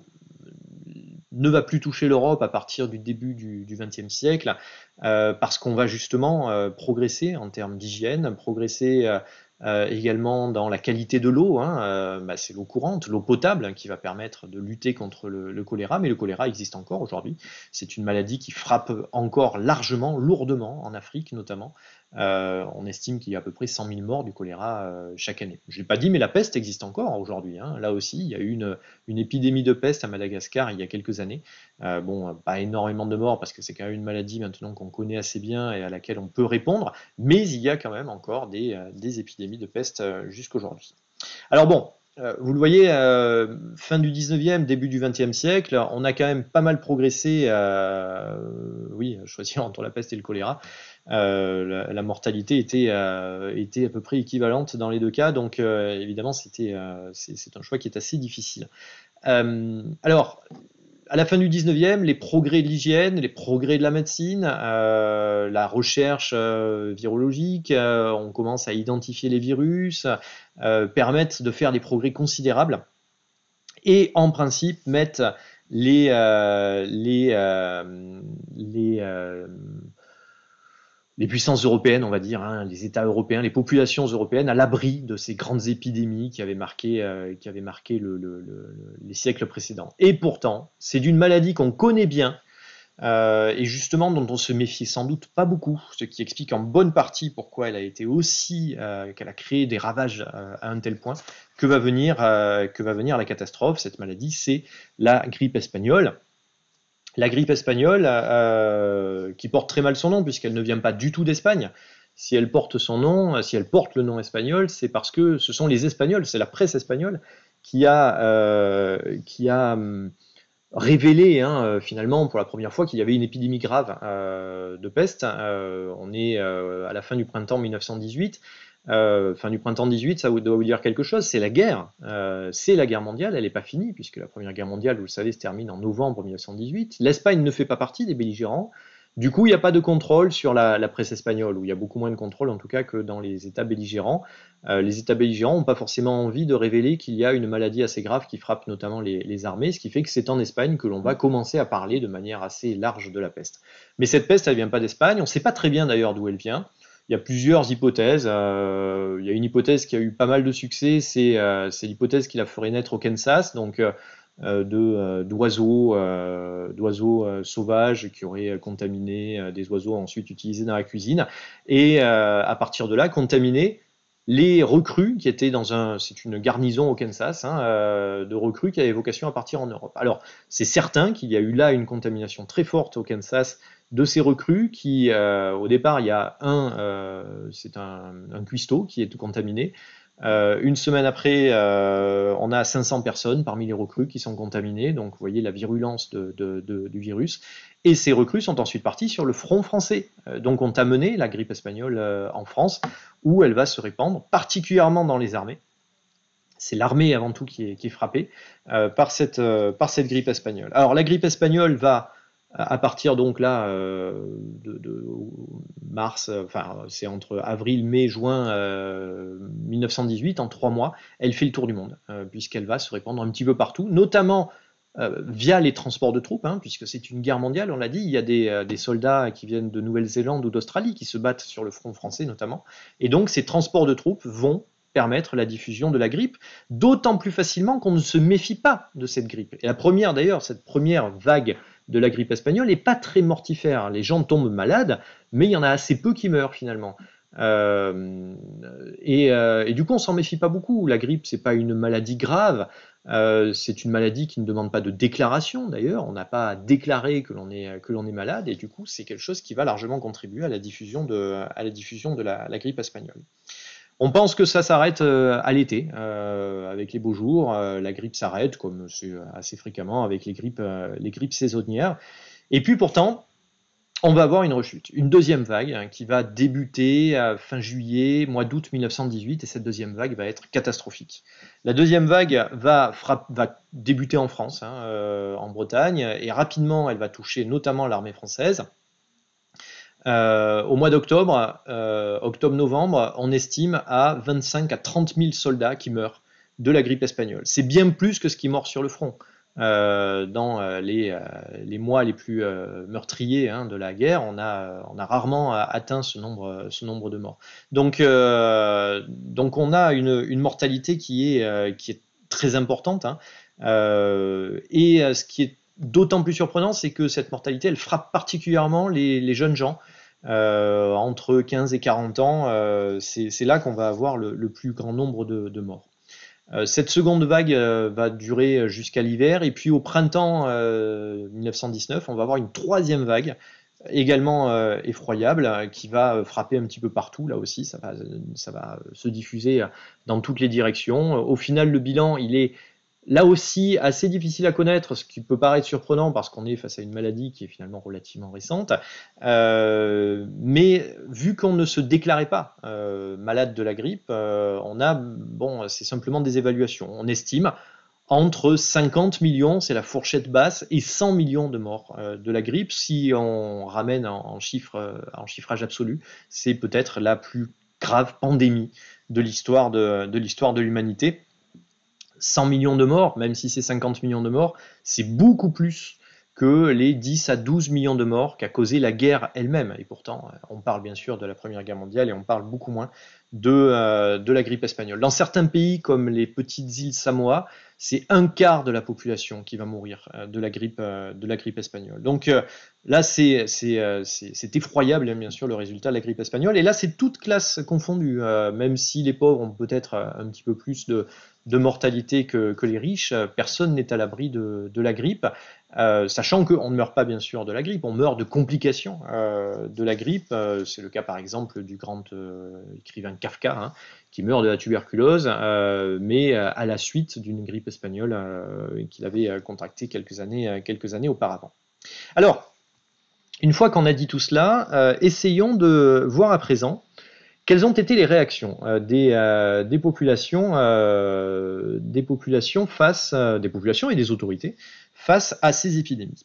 ne va plus toucher l'Europe à partir du début du XXe siècle, parce qu'on va justement progresser en termes d'hygiène, progresser également dans la qualité de l'eau, hein. C'est l'eau courante, l'eau potable, hein, qui va permettre de lutter contre le choléra, mais le choléra existe encore aujourd'hui. C'est une maladie qui frappe encore largement, lourdement, en Afrique notamment. On estime qu'il y a à peu près 100 000 morts du choléra chaque année. Je ne l'ai pas dit, mais la peste existe encore aujourd'hui, hein. Là aussi, il y a eu une épidémie de peste à Madagascar il y a quelques années. Pas énormément de morts parce que c'est quand même une maladie maintenant qu'on connaît assez bien et à laquelle on peut répondre, mais il y a quand même encore des épidémies de peste jusqu'aujourd'hui. Alors bon, vous le voyez, fin du 19e, début du 20e siècle, on a quand même pas mal progressé, choisir entre la peste et le choléra. La mortalité était à peu près équivalente dans les deux cas, donc évidemment c'est un choix qui est assez difficile. Alors, à la fin du 19e, les progrès de l'hygiène, les progrès de la médecine, la recherche virologique, on commence à identifier les virus, permettent de faire des progrès considérables et en principe mettent les puissances européennes, on va dire, hein, les États européens, les populations européennes, à l'abri de ces grandes épidémies qui avaient marqué les siècles précédents. Et pourtant, c'est d'une maladie qu'on connaît bien, et justement dont on se méfiait sans doute pas beaucoup, ce qui explique en bonne partie pourquoi elle a été qu'elle a créé des ravages à un tel point, que va venir la catastrophe. Cette maladie, c'est la grippe espagnole. La grippe espagnole, qui porte très mal son nom, puisqu'elle ne vient pas du tout d'Espagne. Si elle porte le nom espagnol, c'est parce que ce sont les Espagnols, c'est la presse espagnole qui a révélé finalement pour la première fois qu'il y avait une épidémie grave de peste. On est à la fin du printemps 1918. Fin du printemps 18, ça doit vous dire quelque chose, c'est la guerre mondiale, elle n'est pas finie, puisque la première guerre mondiale, vous le savez, se termine en novembre 1918. L'Espagne ne fait pas partie des belligérants, du coup il n'y a pas de contrôle sur la presse espagnole, ou il y a beaucoup moins de contrôle en tout cas que dans les États belligérants. Les États belligérants n'ont pas forcément envie de révéler qu'il y a une maladie assez grave qui frappe notamment les armées, ce qui fait que c'est en Espagne que l'on va commencer à parler de manière assez large de la peste. Mais cette peste, elle ne vient pas d'Espagne, on ne sait pas très bien d'ailleurs d'où elle vient. Il y a plusieurs hypothèses. Il y a une hypothèse qui a eu pas mal de succès, c'est l'hypothèse qui la ferait naître au Kansas, donc d'oiseaux sauvages qui auraient contaminé des oiseaux ensuite utilisés dans la cuisine, et à partir de là, contaminé les recrues qui étaient c'est une garnison au Kansas, hein, de recrues qui avaient vocation à partir en Europe. Alors, c'est certain qu'il y a eu là une contamination très forte au Kansas de ces recrues qui, au départ, il y a c'est un cuistot qui est contaminé. Une semaine après, on a 500 personnes parmi les recrues qui sont contaminées, donc vous voyez la virulence du virus. Et ces recrues sont ensuite parties sur le front français. Donc on a mené la grippe espagnole en France, où elle va se répandre, particulièrement dans les armées. C'est l'armée avant tout qui est frappée par cette grippe espagnole. Alors la grippe espagnole va, à partir donc là de mars, enfin c'est entre avril, mai, juin 1918, en 3 mois, elle fait le tour du monde, puisqu'elle va se répandre un petit peu partout, notamment via les transports de troupes, hein, puisque c'est une guerre mondiale, on l'a dit, il y a des soldats qui viennent de Nouvelle-Zélande ou d'Australie qui se battent sur le front français notamment, et donc ces transports de troupes vont permettre la diffusion de la grippe, d'autant plus facilement qu'on ne se méfie pas de cette grippe. Et cette première vague de la grippe espagnole n'est pas très mortifère. Les gens tombent malades, mais il y en a assez peu qui meurent finalement. Et du coup, on s'en méfie pas beaucoup. La grippe, c'est pas une maladie grave. C'est une maladie qui ne demande pas de déclaration d'ailleurs. On n'a pas à déclarer que l'on est malade, et du coup, c'est quelque chose qui va largement contribuer à la diffusion de la grippe espagnole. On pense que ça s'arrête à l'été, avec les beaux jours. La grippe s'arrête, comme c'est assez fréquemment avec les grippes saisonnières. Et puis pourtant, on va avoir une rechute, une deuxième vague, hein, qui va débuter à fin juillet, mois d'août 1918, et cette deuxième vague va être catastrophique. La deuxième vague va débuter en France, hein, en Bretagne, et rapidement elle va toucher notamment l'armée française. Au mois d'octobre, octobre-novembre, on estime à 25 à 30 000 soldats qui meurent de la grippe espagnole. C'est bien plus que ce qui meurt sur le front. Dans les mois les plus meurtriers, hein, de la guerre, on a rarement atteint ce nombre de morts. Donc on a une mortalité qui est très importante, hein. Et ce qui est d'autant plus surprenant, c'est que cette mortalité, elle frappe particulièrement les jeunes gens. Entre 15 et 40 ans, c'est là qu'on va avoir le plus grand nombre de morts. Cette seconde vague va durer jusqu'à l'hiver, et puis au printemps 1919, on va avoir une troisième vague, également effroyable, qui va frapper un petit peu partout. Là aussi, ça va se diffuser dans toutes les directions. Au final, le bilan, il est là aussi assez difficile à connaître, ce qui peut paraître surprenant parce qu'on est face à une maladie qui est finalement relativement récente. Mais vu qu'on ne se déclarait pas malade de la grippe, c'est simplement des évaluations. On estime entre 50 millions, c'est la fourchette basse, et 100 millions de morts de la grippe. Si on ramène en chiffrage absolu, c'est peut-être la plus grave pandémie de l'histoire de l'humanité. 100 millions de morts, même si c'est 50 millions de morts, c'est beaucoup plus que les 10 à 12 millions de morts qu'a causé la guerre elle-même. Et pourtant, on parle bien sûr de la Première Guerre mondiale, et on parle beaucoup moins de la grippe espagnole. Dans certains pays, comme les petites îles Samoa, c'est un quart de la population qui va mourir de la grippe espagnole. Donc là, c'est effroyable, hein, bien sûr, le résultat de la grippe espagnole. Et là, c'est toute classe confondue, même si les pauvres ont peut-être un petit peu plus de mortalité que les riches, personne n'est à l'abri de la grippe, sachant qu'on ne meurt pas bien sûr de la grippe, on meurt de complications de la grippe. C'est le cas par exemple du grand écrivain Kafka, hein, qui meurt de la tuberculose, mais à la suite d'une grippe espagnole qu'il avait contractée quelques années auparavant. Alors, une fois qu'on a dit tout cela, essayons de voir à présent quelles ont été les réactions des populations et des autorités face à ces épidémies.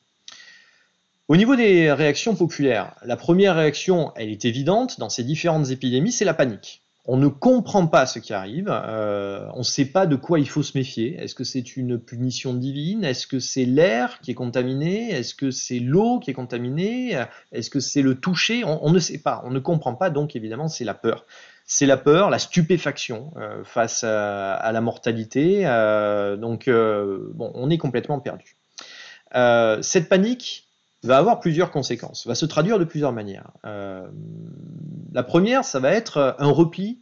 Au niveau des réactions populaires, la première réaction, elle est évidente dans ces différentes épidémies, c'est la panique. On ne comprend pas ce qui arrive, on ne sait pas de quoi il faut se méfier. Est-ce que c'est une punition divine? Est-ce que c'est l'air qui est contaminé? Est-ce que c'est l'eau qui est contaminée? Est-ce que c'est le toucher? On ne sait pas, on ne comprend pas, donc évidemment c'est la peur. C'est la peur, la stupéfaction face à la mortalité, on est complètement perdu. Cette panique va avoir plusieurs conséquences, va se traduire de plusieurs manières. La première, ça va être un repli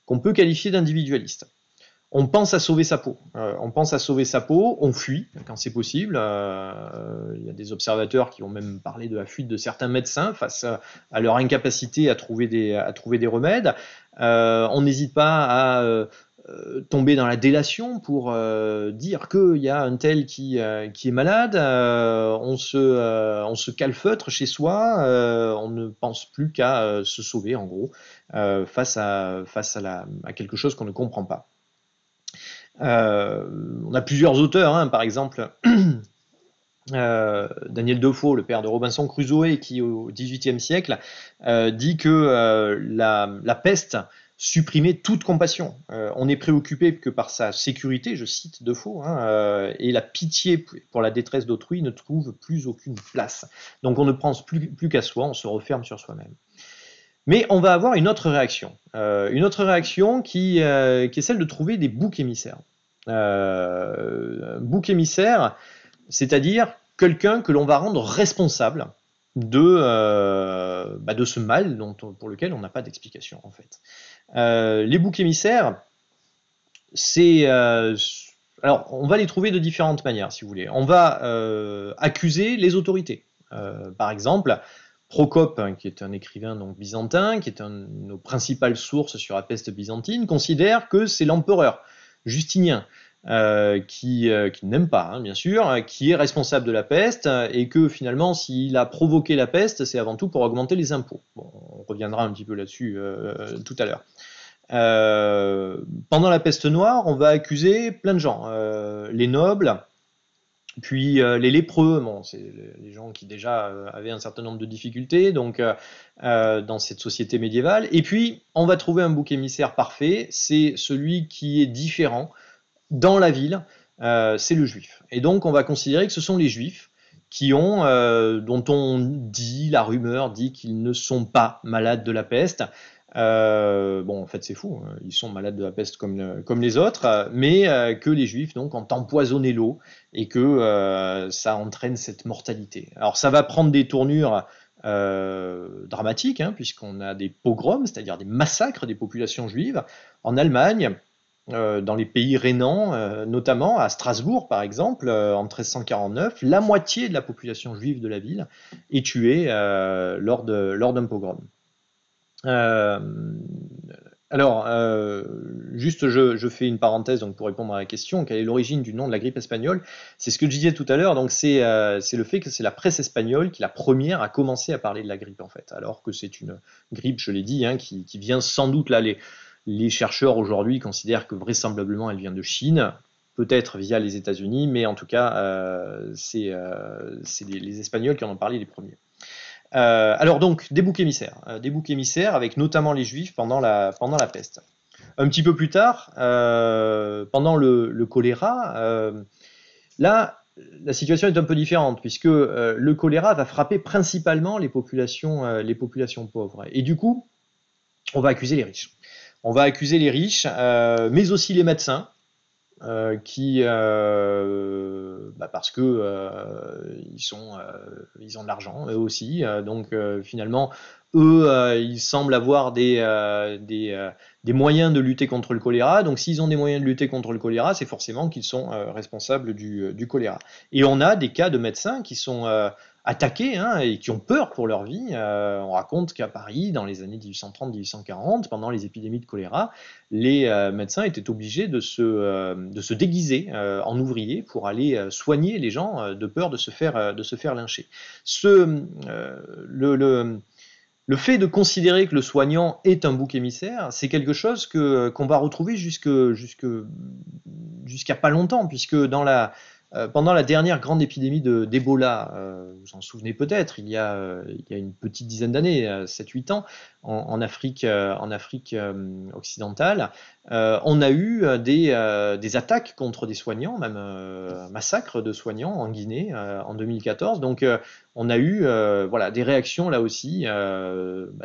qu'on peut qualifier d'individualiste. On pense à sauver sa peau. On fuit quand c'est possible. Il y a des observateurs qui ont même parlé de la fuite de certains médecins face à leur incapacité à trouver des remèdes. On n'hésite pas à tomber dans la délation pour dire qu'il y a un tel qui est malade. On se calfeutre chez soi. On ne pense plus qu'à se sauver, en gros, face à quelque chose qu'on ne comprend pas. On a plusieurs auteurs, hein, par exemple Daniel Defoe, le père de Robinson Crusoe, qui au XVIIIe siècle dit que la peste supprimait toute compassion. On n'est préoccupé que par sa sécurité, je cite Defoe, hein, et la pitié pour la détresse d'autrui ne trouve plus aucune place. Donc on ne pense plus qu'à soi, on se referme sur soi-même. Mais on va avoir une autre réaction qui est celle de trouver des boucs émissaires. Bouc émissaire, c'est-à-dire quelqu'un que l'on va rendre responsable de ce mal pour lequel on n'a pas d'explication, en fait. Les boucs émissaires, alors on va les trouver de différentes manières, si vous voulez. On va accuser les autorités. Par exemple, Procope, hein, qui est un écrivain donc byzantin, qui est une de nos principales sources sur la peste byzantine, considère que c'est l'empereur Justinien, qui n'aime pas, hein, bien sûr, qui est responsable de la peste, et que finalement, s'il a provoqué la peste, c'est avant tout pour augmenter les impôts. Bon, on reviendra un petit peu là-dessus tout à l'heure. Pendant la peste noire, on va accuser plein de gens, les nobles, puis les lépreux, bon, c'est les gens qui déjà avaient un certain nombre de difficultés donc dans cette société médiévale. Et puis on va trouver un bouc émissaire parfait, c'est celui qui est différent dans la ville, c'est le juif. Et donc on va considérer que ce sont les juifs dont la rumeur dit qu'ils ne sont pas malades de la peste. En fait c'est fou, hein. Ils sont malades de la peste comme les autres, mais que les juifs donc ont empoisonné l'eau et que ça entraîne cette mortalité. Alors ça va prendre des tournures dramatiques, hein, puisqu'on a des pogroms, c'est-à-dire des massacres des populations juives en Allemagne, dans les pays rhénans, notamment à Strasbourg par exemple, en 1349, la moitié de la population juive de la ville est tuée lors d'un pogrom. Juste je fais une parenthèse donc, pour répondre à la question, quelle est l'origine du nom de la grippe espagnole? C'est ce que je disais tout à l'heure, donc c'est le fait que c'est la presse espagnole qui est la première à commencer à parler de la grippe en fait, alors que c'est une grippe, je l'ai dit, hein, qui vient sans doute là, les chercheurs aujourd'hui considèrent que vraisemblablement elle vient de Chine, peut-être via les États-Unis, mais en tout cas c'est les Espagnols qui en ont parlé les premiers. Alors donc, des boucs émissaires avec notamment les Juifs pendant la peste. Un petit peu plus tard, pendant le choléra, là, la situation est un peu différente puisque le choléra va frapper principalement les populations pauvres. Et du coup, on va accuser les riches. Mais aussi les médecins. Parce que ils ont de l'argent eux aussi, donc finalement eux ils semblent avoir des moyens de lutter contre le choléra, donc s'ils ont des moyens de lutter contre le choléra, c'est forcément qu'ils sont responsables du choléra. Et on a des cas de médecins qui sont attaqués, hein, et qui ont peur pour leur vie. On raconte qu'à Paris, dans les années 1830-1840, pendant les épidémies de choléra, les médecins étaient obligés de se déguiser en ouvriers pour aller soigner les gens de peur de se faire lyncher. Le fait de considérer que le soignant est un bouc émissaire, c'est quelque chose qu'on va retrouver jusqu'à pas longtemps, puisque pendant la dernière grande épidémie d'Ebola, vous vous en souvenez peut-être, il y a une petite dizaine d'années, 7-8 ans, en Afrique occidentale, on a eu des attaques contre des soignants, même un massacre de soignants en Guinée en 2014. Donc on a eu des réactions là aussi.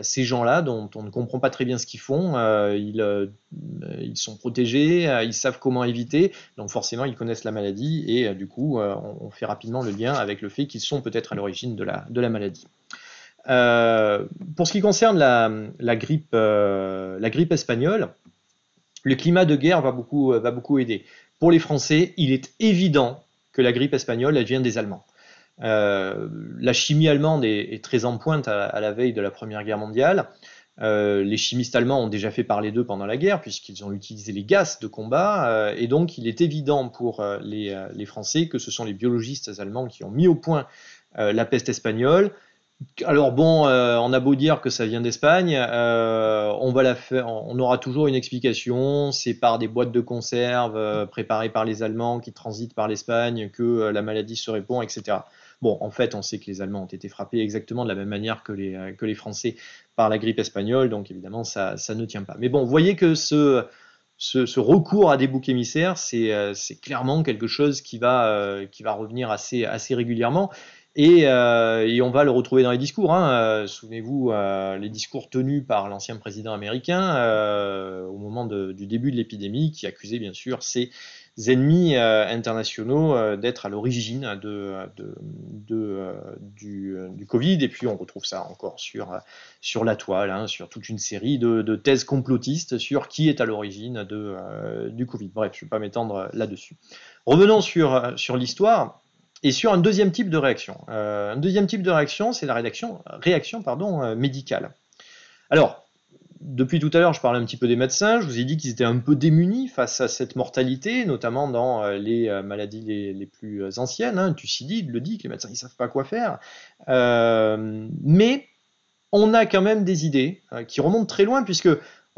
Ces gens-là dont on ne comprend pas très bien ce qu'ils font, ils sont protégés, ils savent comment éviter, donc forcément ils connaissent la maladie et du coup on fait rapidement le lien avec le fait qu'ils sont peut-être à l'origine de la maladie. Pour ce qui concerne la grippe espagnole, Le climat de guerre va beaucoup aider. Pour les Français, il est évident que la grippe espagnole, elle vient des Allemands. La chimie allemande est très en pointe à la veille de la Première Guerre mondiale. Les chimistes allemands ont déjà fait parler d'eux pendant la guerre, puisqu'ils ont utilisé les gaz de combat, et donc il est évident pour les Français que ce sont les biologistes allemands qui ont mis au point la peste espagnole. Alors bon, on a beau dire que ça vient d'Espagne, on aura toujours une explication. C'est par des boîtes de conserve préparées par les Allemands qui transitent par l'Espagne que la maladie se répand, etc. Bon, en fait, on sait que les Allemands ont été frappés exactement de la même manière que les Français par la grippe espagnole, donc évidemment, ça ne tient pas. Mais bon, vous voyez que ce recours à des boucs émissaires, c'est clairement quelque chose qui va revenir assez régulièrement. Et on va le retrouver dans les discours. Souvenez-vous, les discours tenus par l'ancien président américain au moment du début de l'épidémie, qui accusait bien sûr ses ennemis internationaux d'être à l'origine du Covid. Et puis on retrouve ça encore sur la toile, sur toute une série de thèses complotistes sur qui est à l'origine du Covid. Bref, je ne vais pas m'étendre là-dessus. Revenons sur l'histoire. Et sur un deuxième type de réaction. Un deuxième type de réaction, c'est la réaction médicale. Alors, depuis tout à l'heure, je parlais un petit peu des médecins. Je vous ai dit qu'ils étaient un peu démunis face à cette mortalité, notamment dans les maladies les plus anciennes. Thucydide le dit, que les médecins ne savent pas quoi faire. Mais on a quand même des idées qui remontent très loin, puisque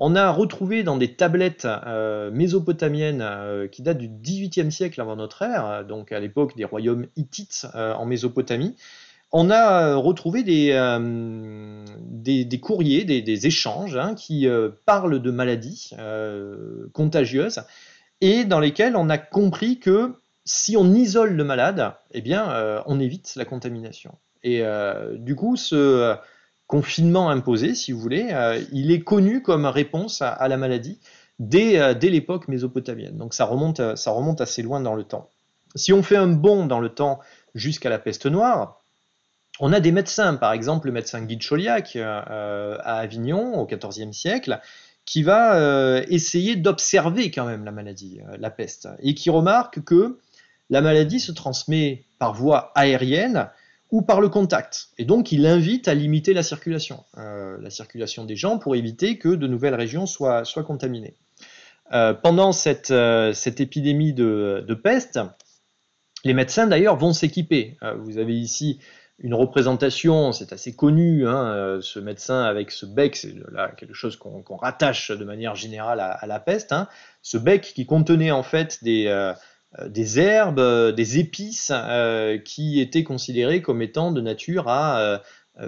on a retrouvé dans des tablettes mésopotamiennes qui datent du XVIIIe siècle avant notre ère, donc à l'époque des royaumes hittites en Mésopotamie, on a retrouvé des courriers, des échanges qui parlent de maladies contagieuses et dans lesquels on a compris que si on isole le malade, eh bien, on évite la contamination. Et du coup, ce confinement imposé, si vous voulez, il est connu comme réponse à la maladie dès l'époque mésopotamienne. Donc ça remonte assez loin dans le temps. Si on fait un bond dans le temps jusqu'à la peste noire, on a des médecins, par exemple le médecin Guy de Chauliac à Avignon au XIVe siècle, qui va essayer d'observer quand même la maladie, la peste, et qui remarque que la maladie se transmet par voie aérienne ou par le contact. Et donc, il invite à limiter la circulation des gens pour éviter que de nouvelles régions soient contaminées. Pendant cette épidémie de peste, les médecins d'ailleurs vont s'équiper. Vous avez ici une représentation, c'est assez connu, ce médecin avec ce bec, c'est là quelque chose qu'on rattache de manière générale à la peste, ce bec qui contenait en fait des herbes, des épices qui étaient considérées comme étant de nature à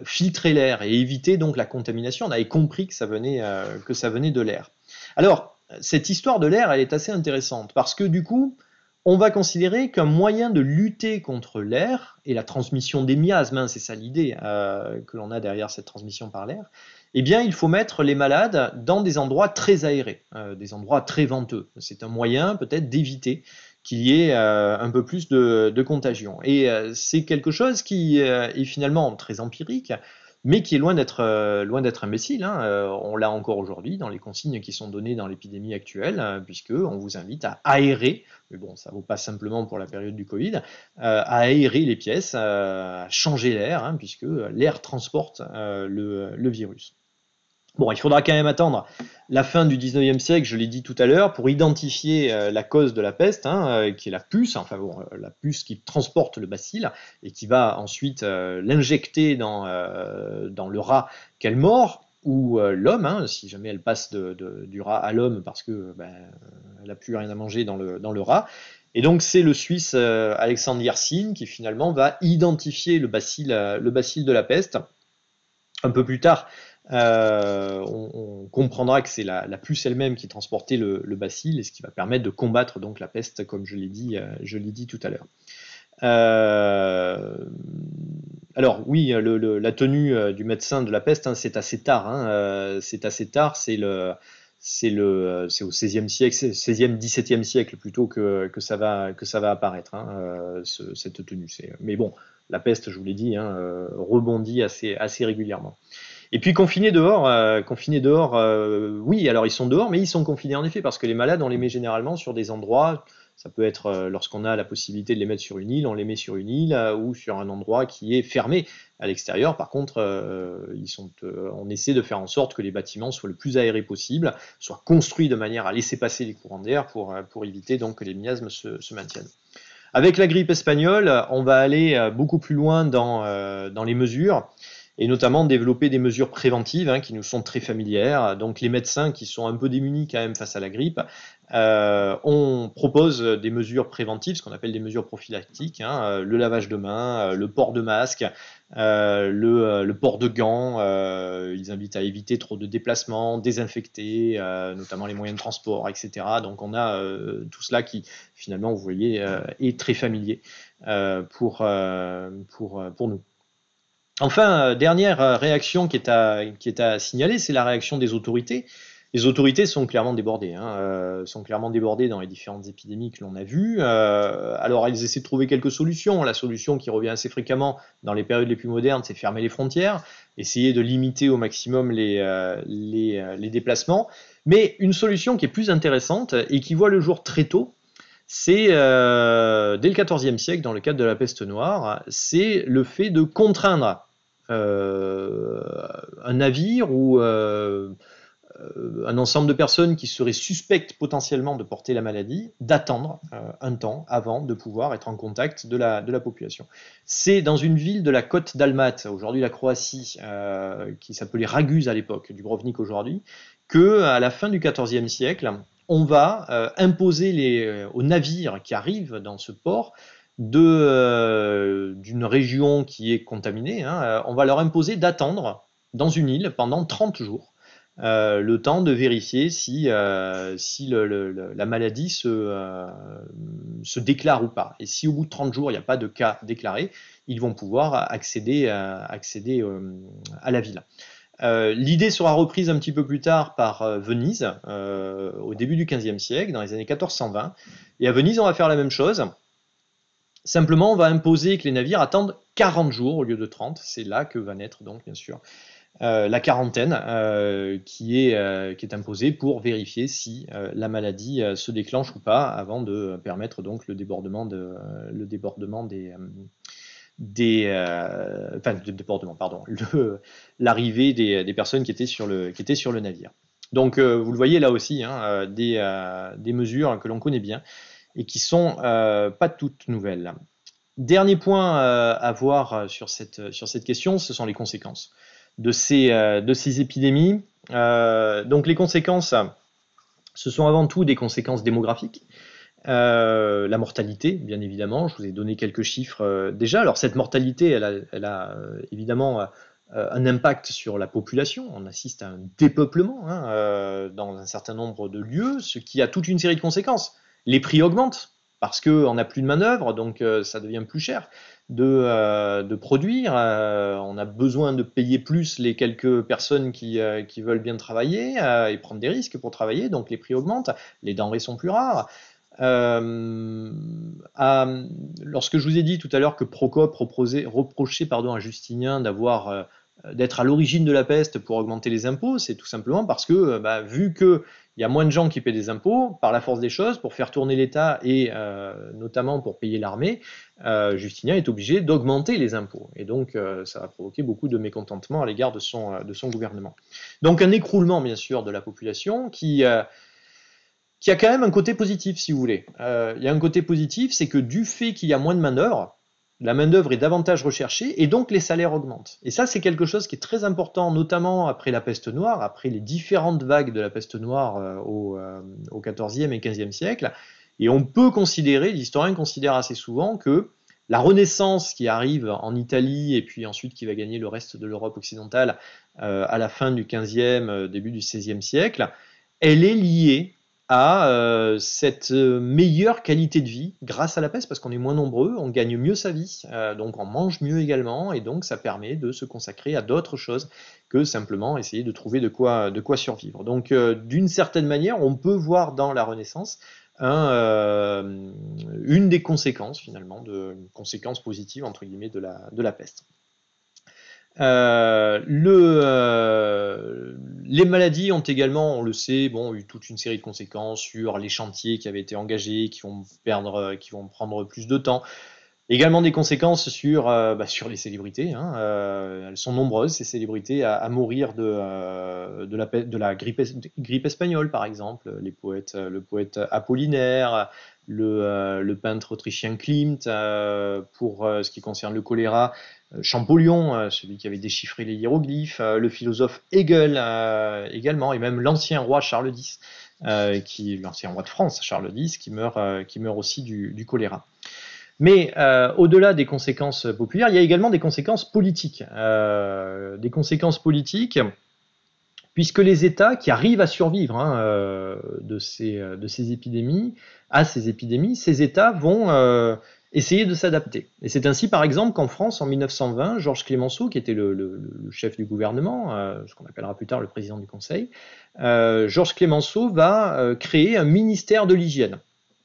filtrer l'air et éviter donc la contamination. On avait compris que ça venait de l'air. Alors, cette histoire de l'air, elle est assez intéressante parce que du coup, on va considérer qu'un moyen de lutter contre l'air et la transmission des miasmes, c'est ça l'idée que l'on a derrière cette transmission par l'air, eh bien, il faut mettre les malades dans des endroits très aérés, des endroits très venteux. C'est un moyen peut-être d'éviter qu'il y ait un peu plus de contagion. Et c'est quelque chose qui est finalement très empirique, mais qui est loin d'être imbécile. On l'a encore aujourd'hui dans les consignes qui sont données dans l'épidémie actuelle, puisqu'on vous invite à aérer, mais bon, ça ne vaut pas simplement pour la période du Covid, à aérer les pièces, à changer l'air, puisque l'air transporte le virus. Bon, il faudra quand même attendre la fin du 19e siècle, je l'ai dit tout à l'heure, pour identifier la cause de la peste, qui est la puce, la puce qui transporte le bacille et qui va ensuite l'injecter dans le rat qu'elle mord, ou l'homme, si jamais elle passe du rat à l'homme parce que elle n'a plus rien à manger dans le rat. Et donc c'est le Suisse Alexandre Yersin qui finalement va identifier le bacille de la peste. Un peu plus tard, on comprendra que c'est la puce elle-même qui transportait le bacille, et ce qui va permettre de combattre donc la peste, comme je l'ai dit tout à l'heure. Alors oui, la tenue du médecin de la peste, c'est assez tard. C'est au XVIe siècle, XVIIe siècle plutôt que ça va apparaître, cette tenue. Mais bon, la peste, je vous l'ai dit, rebondit assez régulièrement. Et puis confinés dehors, oui, alors ils sont dehors, mais ils sont confinés en effet, parce que les malades, on les met généralement sur des endroits, ça peut être lorsqu'on a la possibilité de les mettre sur une île, on les met sur une île ou sur un endroit qui est fermé à l'extérieur. Par contre, on essaie de faire en sorte que les bâtiments soient le plus aérés possible, soient construits de manière à laisser passer les courants d'air pour éviter donc que les miasmes se maintiennent. Avec la grippe espagnole, on va aller beaucoup plus loin dans les mesures et notamment développer des mesures préventives qui nous sont très familières. Donc les médecins qui sont un peu démunis quand même face à la grippe, on propose des mesures préventives, ce qu'on appelle des mesures prophylactiques, le lavage de mains, le port de masque, le port de gants. Ils invitent à éviter trop de déplacements, désinfecter, notamment les moyens de transport, etc. Donc on a tout cela qui finalement, vous voyez, est très familier pour nous. Enfin, dernière réaction qui est à signaler, c'est la réaction des autorités. Les autorités sont clairement débordées, sont clairement débordées dans les différentes épidémies que l'on a vues. Alors, elles essaient de trouver quelques solutions. La solution qui revient assez fréquemment dans les périodes les plus modernes, c'est fermer les frontières, essayer de limiter au maximum les déplacements. Mais une solution qui est plus intéressante et qui voit le jour très tôt, c'est dès le XIVe siècle, dans le cadre de la peste noire, c'est le fait de contraindre un navire ou un ensemble de personnes qui seraient suspectes potentiellement de porter la maladie, d'attendre un temps avant de pouvoir être en contact de la population. C'est dans une ville de la côte d'Almat, aujourd'hui la Croatie, qui s'appelait Raguse à l'époque, Dubrovnik aujourd'hui, que à la fin du XIVe siècle, on va imposer aux navires qui arrivent dans ce port d'une région qui est contaminée, on va leur imposer d'attendre dans une île pendant 30 jours, le temps de vérifier si la maladie se déclare ou pas. Et si au bout de 30 jours, il n'y a pas de cas déclarés, ils vont pouvoir accéder à la ville. L'idée sera reprise un petit peu plus tard par Venise, au début du XVe siècle, dans les années 1420. Et à Venise, on va faire la même chose. Simplement, on va imposer que les navires attendent 40 jours au lieu de 30. C'est là que va naître, donc, bien sûr, la quarantaine qui est imposée pour vérifier si la maladie se déclenche ou pas, avant de permettre donc l'arrivée des personnes qui étaient sur le navire. Donc vous le voyez là aussi, des mesures que l'on connaît bien et qui sont pas toutes nouvelles. Dernier point à voir sur cette question, ce sont les conséquences de ces épidémies. Donc les conséquences, ce sont avant tout des conséquences démographiques. La mortalité, bien évidemment, je vous ai donné quelques chiffres déjà. Alors cette mortalité, elle a évidemment un impact sur la population. On assiste à un dépeuplement dans un certain nombre de lieux, ce qui a toute une série de conséquences. Les prix augmentent parce qu'on n'a plus de manœuvre, donc ça devient plus cher de produire. On a besoin de payer plus les quelques personnes qui veulent bien travailler et prendre des risques pour travailler, donc les prix augmentent, les denrées sont plus rares. Lorsque je vous ai dit tout à l'heure que Procope reprochait à Justinien d'être à l'origine de la peste pour augmenter les impôts, c'est tout simplement parce que, vu qu'il y a moins de gens qui paient des impôts, par la force des choses, pour faire tourner l'État et notamment pour payer l'armée, Justinien est obligé d'augmenter les impôts. Et donc, ça a provoqué beaucoup de mécontentement à l'égard de son gouvernement. Donc, un écroulement, bien sûr, de la population qui a quand même un côté positif, si vous voulez. Il y a un côté positif, c'est que du fait qu'il y a moins de main-d'œuvre, la main-d'œuvre est davantage recherchée et donc les salaires augmentent. Et ça, c'est quelque chose qui est très important, notamment après la peste noire, après les différentes vagues de la peste noire au XIVe et XVe siècle. Et on peut considérer, l'historien considère assez souvent que la Renaissance qui arrive en Italie et puis ensuite qui va gagner le reste de l'Europe occidentale à la fin du XVe, début du XVIe siècle, elle est liée à cette meilleure qualité de vie grâce à la peste, parce qu'on est moins nombreux, on gagne mieux sa vie, donc on mange mieux également, et donc ça permet de se consacrer à d'autres choses que simplement essayer de trouver de quoi survivre. Donc d'une certaine manière, on peut voir dans la Renaissance une des conséquences finalement, une conséquence positive entre guillemets de la peste. Les maladies ont également, on le sait, bon, eu toute une série de conséquences sur les chantiers qui avaient été engagés, qui vont prendre plus de temps. Également des conséquences sur les célébrités, hein. Elles sont nombreuses, ces célébrités, à mourir de la grippe espagnole, par exemple. Le poète Apollinaire, le peintre autrichien Klimt, pour ce qui concerne le choléra, Champollion, celui qui avait déchiffré les hiéroglyphes, le philosophe Hegel également, et même l'ancien roi Charles X, l'ancien roi de France Charles X, qui meurt aussi du choléra. Mais au-delà des conséquences populaires, il y a également des conséquences politiques. Puisque les États qui arrivent à survivre de ces épidémies, ces États vont essayer de s'adapter. Et c'est ainsi, par exemple, qu'en France, en 1920, Georges Clemenceau, qui était le chef du gouvernement, ce qu'on appellera plus tard le président du Conseil, Georges Clemenceau va créer un ministère de l'hygiène.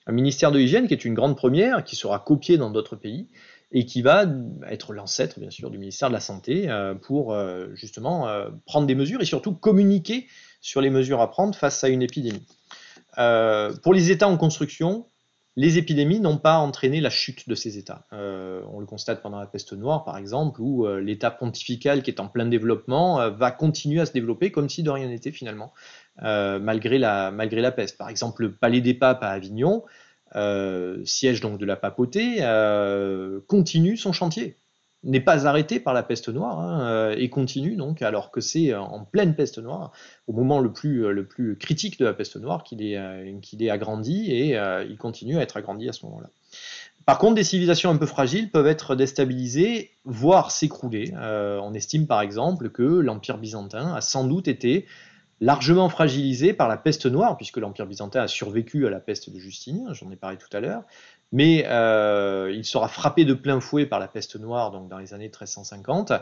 Un ministère de l'hygiène qui est une grande première, qui sera copié dans d'autres pays, et qui va être l'ancêtre, bien sûr, du ministère de la Santé, pour justement prendre des mesures et surtout communiquer sur les mesures à prendre face à une épidémie. Pour les États en construction, les épidémies n'ont pas entraîné la chute de ces États. On le constate pendant la peste noire, par exemple, où l'État pontifical, qui est en plein développement, va continuer à se développer comme si de rien n'était finalement, malgré la peste. Par exemple, le Palais des Papes à Avignon, siège donc de la papauté, continue son chantier, n'est pas arrêté par la peste noire, et continue donc, alors que c'est en pleine peste noire, au moment le plus critique de la peste noire, qu'il est agrandi, et il continue à être agrandi à ce moment-là. Par contre, des civilisations un peu fragiles peuvent être déstabilisées, voire s'écrouler. On estime par exemple que l'Empire byzantin a sans doute été largement fragilisé par la peste noire, puisque l'Empire byzantin a survécu à la peste de Justinien, j'en ai parlé tout à l'heure, mais il sera frappé de plein fouet par la peste noire donc dans les années 1350,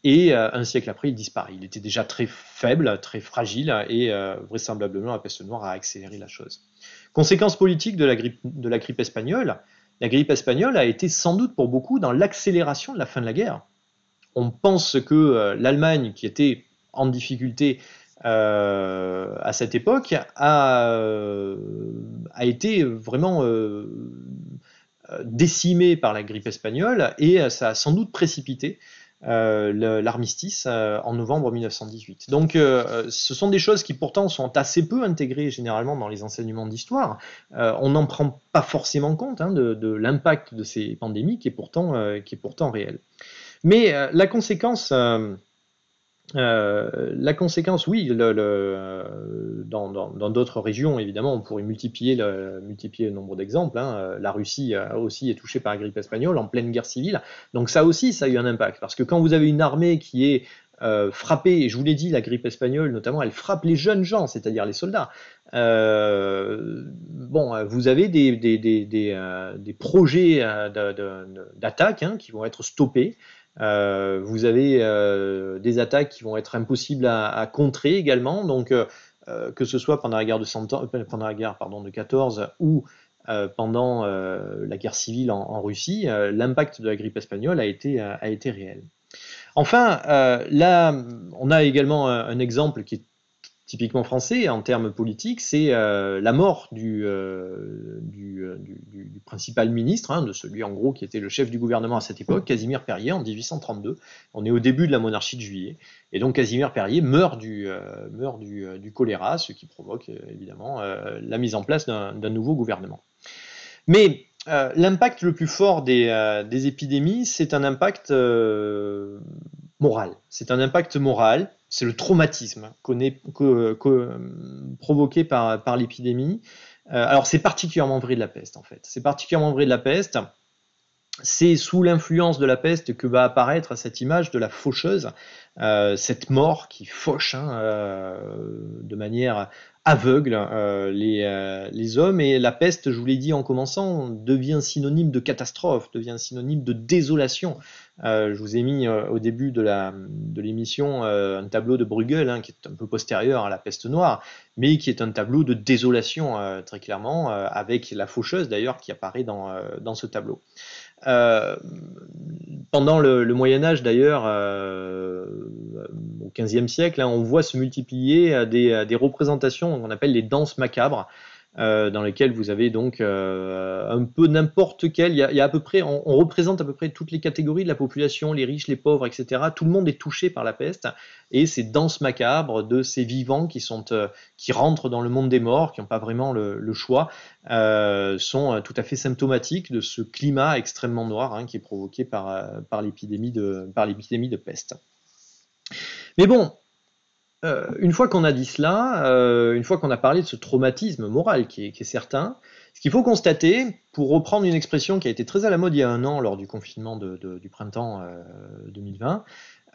et un siècle après, il disparaît. Il était déjà très faible, très fragile, et vraisemblablement, la peste noire a accéléré la chose. Conséquence politique de la grippe espagnole, la grippe espagnole a été sans doute pour beaucoup dans l'accélération de la fin de la guerre. On pense que l'Allemagne, qui était en difficulté à cette époque, a été vraiment décimée par la grippe espagnole, et ça a sans doute précipité l'armistice en novembre 1918. Donc ce sont des choses qui pourtant sont assez peu intégrées généralement dans les enseignements d'histoire. On n'en prend pas forcément compte de l'impact de ces pandémies qui est pourtant réel. Mais la conséquence, oui, dans d'autres régions, évidemment, on pourrait multiplier le nombre d'exemples. La Russie aussi est touchée par la grippe espagnole en pleine guerre civile. Donc ça aussi, ça a eu un impact. Parce que quand vous avez une armée qui est frappée, et je vous l'ai dit, la grippe espagnole notamment, elle frappe les jeunes gens, c'est-à-dire les soldats. Vous avez des projets d'attaque qui vont être stoppés. Vous avez des attaques qui vont être impossibles à contrer également, donc que ce soit pendant la guerre de 14 ou pendant la guerre civile en Russie, l'impact de la grippe espagnole a été réel. Enfin, là, on a également un exemple qui est typiquement français en termes politiques, c'est la mort du principal ministre, de celui en gros qui était le chef du gouvernement à cette époque, Casimir Périer, en 1832. On est au début de la monarchie de Juillet, et donc Casimir Périer meurt du choléra, ce qui provoque évidemment la mise en place d'un nouveau gouvernement. Mais l'impact le plus fort des épidémies, c'est un impact moral. C'est un impact moral, c'est le traumatisme provoqué par l'épidémie. Alors c'est particulièrement vrai de la peste en fait. C'est particulièrement vrai de la peste. C'est sous l'influence de la peste que va apparaître cette image de la faucheuse, cette mort qui fauche de manière aveugle les hommes. Et la peste, je vous l'ai dit en commençant, devient synonyme de catastrophe, devient synonyme de désolation. Je vous ai mis au début de l'émission un tableau de Bruegel, qui est un peu postérieur à la peste noire, mais qui est un tableau de désolation très clairement, avec la faucheuse d'ailleurs qui apparaît dans ce tableau. Pendant le Moyen-Âge d'ailleurs, au XVe siècle, hein, on voit se multiplier des représentations qu'on appelle les danses macabres, dans lesquelles vous avez donc un peu n'importe quel, il y a à peu près, on représente à peu près toutes les catégories de la population, les riches, les pauvres, etc. Tout le monde est touché par la peste, et ces danses macabres de ces vivants qui rentrent dans le monde des morts, qui n'ont pas vraiment le choix, sont tout à fait symptomatiques de ce climat extrêmement noir, hein, qui est provoqué par l'épidémie de peste. Mais bon, une fois qu'on a dit cela, une fois qu'on a parlé de ce traumatisme moral qui est certain, ce qu'il faut constater, pour reprendre une expression qui a été très à la mode il y a un an lors du confinement du printemps 2020,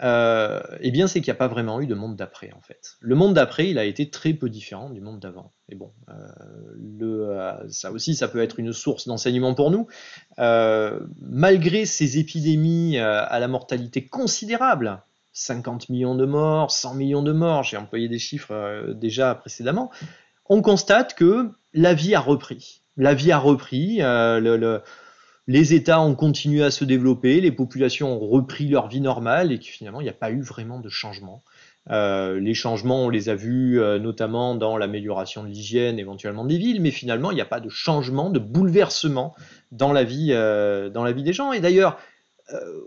eh bien c'est qu'il n'y a pas vraiment eu de monde d'après en fait. Le monde d'après, il a été très peu différent du monde d'avant. Et bon, ça aussi, ça peut être une source d'enseignement pour nous. Malgré ces épidémies à la mortalité considérable, 50 millions de morts, 100 millions de morts, j'ai employé des chiffres déjà précédemment, on constate que la vie a repris. La vie a repris, les États ont continué à se développer, les populations ont repris leur vie normale et que finalement il n'y a pas eu vraiment de changement. Les changements, on les a vus notamment dans l'amélioration de l'hygiène, éventuellement des villes, mais finalement il n'y a pas de changement, de bouleversement dans la vie des gens. Et d'ailleurs,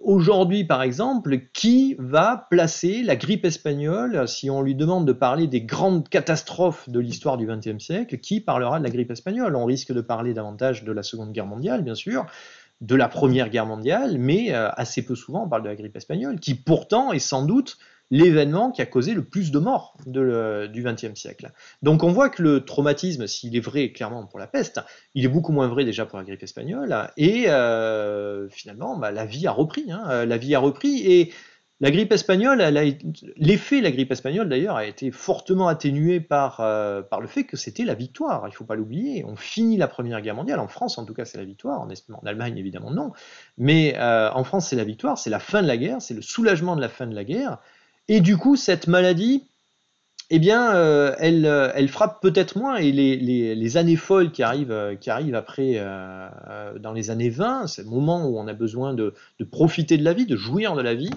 aujourd'hui, par exemple, qui va placer la grippe espagnole, si on lui demande de parler des grandes catastrophes de l'histoire du XXe siècle, qui parlera de la grippe espagnole? On risque de parler davantage de la Seconde Guerre mondiale, bien sûr, de la Première Guerre mondiale, mais assez peu souvent on parle de la grippe espagnole, qui pourtant est sans doute l'événement qui a causé le plus de morts du XXe siècle. Donc on voit que le traumatisme, s'il est vrai clairement pour la peste, il est beaucoup moins vrai déjà pour la grippe espagnole, et finalement la vie a repris, hein, la vie a repris, et la grippe espagnole, l'effet de la grippe espagnole d'ailleurs a été fortement atténué par le fait que c'était la victoire, il ne faut pas l'oublier. On finit la Première Guerre mondiale, en France en tout cas c'est la victoire, en Allemagne évidemment non, mais en France c'est la victoire, c'est la fin de la guerre, c'est le soulagement de la fin de la guerre, et du coup cette maladie, eh bien, elle frappe peut-être moins, et les années folles qui arrivent après, dans les années 20, c'est le moment où on a besoin de profiter de la vie, de jouir de la vie,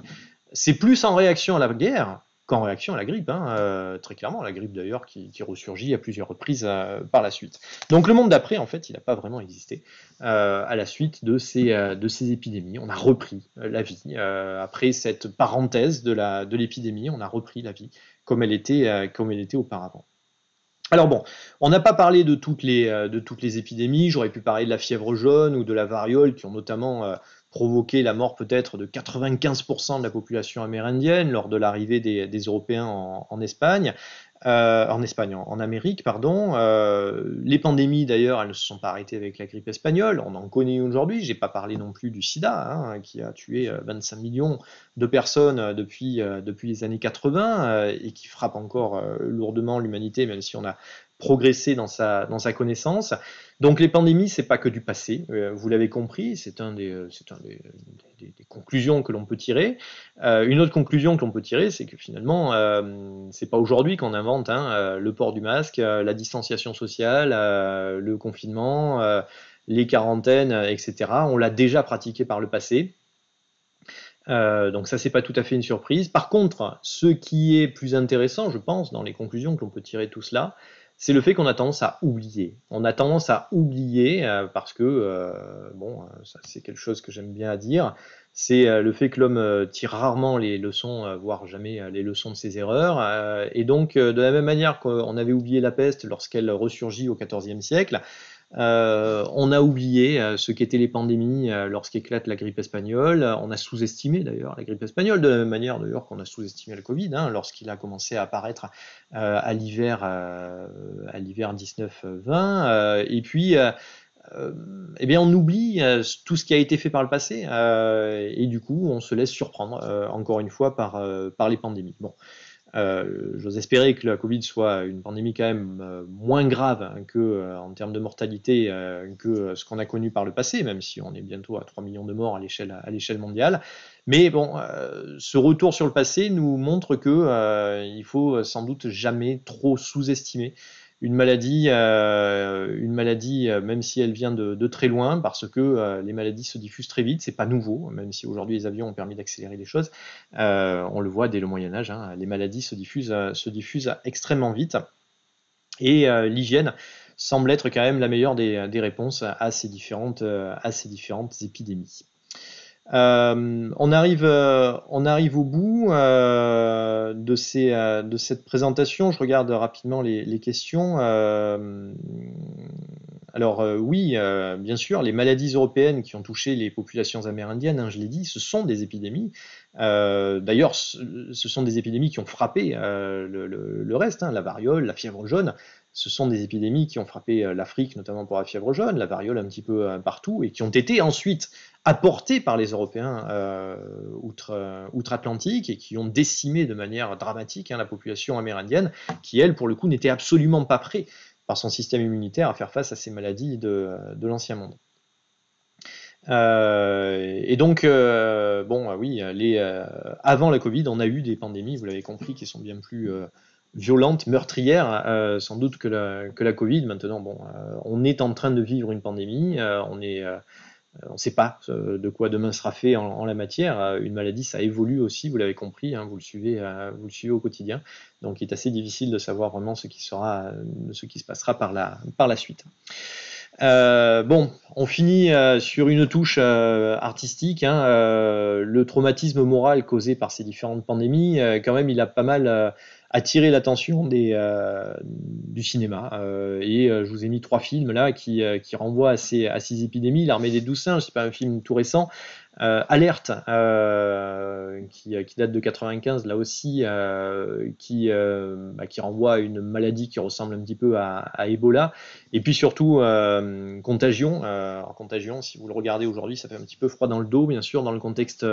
c'est plus en réaction à la guerre qu'en réaction à la grippe, hein, très clairement, la grippe d'ailleurs qui ressurgit à plusieurs reprises par la suite. Donc le monde d'après, en fait, il n'a pas vraiment existé à la suite de ces épidémies. On a repris la vie. Après cette parenthèse de l'épidémie, on a repris la vie comme elle était auparavant. Alors bon, on n'a pas parlé de toutes les épidémies, j'aurais pu parler de la fièvre jaune ou de la variole qui ont notamment provoqué la mort peut-être de 95% de la population amérindienne lors de l'arrivée des Européens en Espagne. En Amérique, pardon. Les pandémies, d'ailleurs, elles ne se sont pas arrêtées avec la grippe espagnole. On en connaît une aujourd'hui. J'ai pas parlé non plus du sida, hein, qui a tué 25 millions de personnes depuis les années 80 et qui frappe encore lourdement l'humanité, même si on a progressé dans sa connaissance. Donc les pandémies, c'est pas que du passé, vous l'avez compris, c'est un des conclusions que l'on peut tirer. Une autre conclusion que l'on peut tirer, c'est que finalement, c'est pas aujourd'hui qu'on invente le port du masque, la distanciation sociale, le confinement, les quarantaines, etc. On l'a déjà pratiqué par le passé. Donc ça, c'est pas tout à fait une surprise. Par contre, ce qui est plus intéressant, je pense, dans les conclusions que l'on peut tirer de tout cela, c'est le fait qu'on a tendance à oublier. On a tendance à oublier parce que, ça c'est quelque chose que j'aime bien à dire, c'est le fait que l'homme tire rarement les leçons, voire jamais les leçons de ses erreurs. Et donc, de la même manière qu'on avait oublié la peste lorsqu'elle ressurgit au XIVe siècle, on a oublié ce qu'étaient les pandémies lorsqu'éclate la grippe espagnole. On a sous-estimé d'ailleurs la grippe espagnole, de la même manière d'ailleurs qu'on a sous-estimé le Covid, hein, lorsqu'il a commencé à apparaître à l'hiver 19-20. Et puis, eh bien, on oublie tout ce qui a été fait par le passé, et du coup, on se laisse surprendre encore une fois par les pandémies. Bon. J'ose espérer que la Covid soit une pandémie quand même moins grave en termes de mortalité que ce qu'on a connu par le passé, même si on est bientôt à 3 millions de morts à l'échelle mondiale. Mais bon, ce retour sur le passé nous montre que il faut sans doute jamais trop sous-estimer même si elle vient de très loin, parce que les maladies se diffusent très vite. C'est pas nouveau, même si aujourd'hui les avions ont permis d'accélérer les choses. On le voit dès le Moyen Âge, hein, les maladies se diffusent extrêmement vite. Et l'hygiène semble être quand même la meilleure des réponses à ces différentes épidémies. On arrive au bout de cette présentation. Je regarde rapidement les questions. Oui, bien sûr, les maladies européennes qui ont touché les populations amérindiennes, hein, je l'ai dit, ce sont des épidémies. D'ailleurs, ce sont des épidémies qui ont frappé le reste, hein, la variole, la fièvre jaune. Ce sont des épidémies qui ont frappé l'Afrique, notamment pour la fièvre jaune, la variole un petit peu partout, et qui ont été ensuite apportés par les Européens outre-Atlantique et qui ont décimé de manière dramatique, hein, la population amérindienne, qui, elle, pour le coup, n'était absolument pas prête par son système immunitaire à faire face à ces maladies de l'Ancien Monde. Oui, avant la Covid, on a eu des pandémies, vous l'avez compris, qui sont bien plus violentes, meurtrières, sans doute que la Covid. Maintenant, on est en train de vivre une pandémie, on ne sait pas de quoi demain sera fait en la matière. Une maladie, ça évolue aussi, vous l'avez compris, hein, vous le suivez au quotidien. Donc, il est assez difficile de savoir vraiment ce qui se passera par la suite. On finit sur une touche artistique, hein, le traumatisme moral causé par ces différentes pandémies, quand même, il a pas mal attiré l'attention du cinéma. Je vous ai mis 3 films là qui renvoient à ces épidémies. L'Armée des 12 singes, c'est pas un film tout récent. Alerte, qui date de 95, là aussi, qui renvoie à une maladie qui ressemble un petit peu à Ebola. Et puis surtout, Contagion. Contagion, si vous le regardez aujourd'hui, ça fait un petit peu froid dans le dos, bien sûr, dans le contexte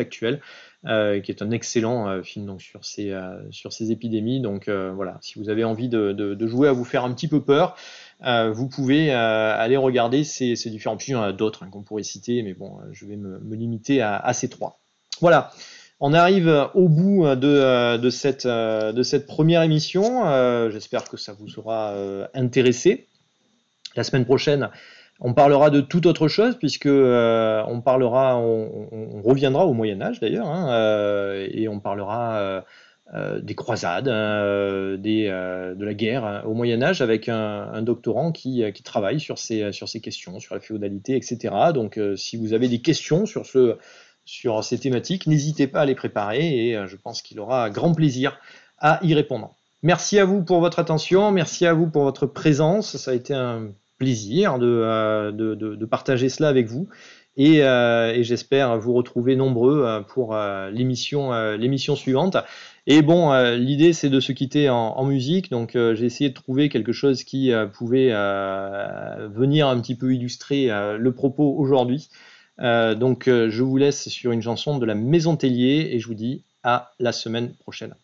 actuel, qui est un excellent film donc, sur ces épidémies. Donc voilà, si vous avez envie de jouer à vous faire un petit peu peur, vous pouvez aller regarder ces différents films. Il y en a d'autres, hein, qu'on pourrait citer, mais bon, je vais me limiter à ces 3. Voilà. On arrive au bout de cette première émission. J'espère que ça vous aura intéressé. La semaine prochaine, on parlera de toute autre chose, puisque on reviendra au Moyen-Âge d'ailleurs, hein, et on parlera des croisades, de la guerre au Moyen-Âge, avec un doctorant qui travaille sur ces questions, sur la féodalité, etc. Donc si vous avez des questions sur ces thématiques, n'hésitez pas à les préparer, et je pense qu'il aura grand plaisir à y répondre. Merci à vous pour votre attention, merci à vous pour votre présence, ça a été un plaisir de partager cela avec vous, et j'espère vous retrouver nombreux pour l'émission suivante. Et bon, l'idée c'est de se quitter en musique, donc j'ai essayé de trouver quelque chose qui pouvait venir un petit peu illustrer le propos aujourd'hui. Donc je vous laisse sur une chanson de la Maison Tellier et je vous dis à la semaine prochaine.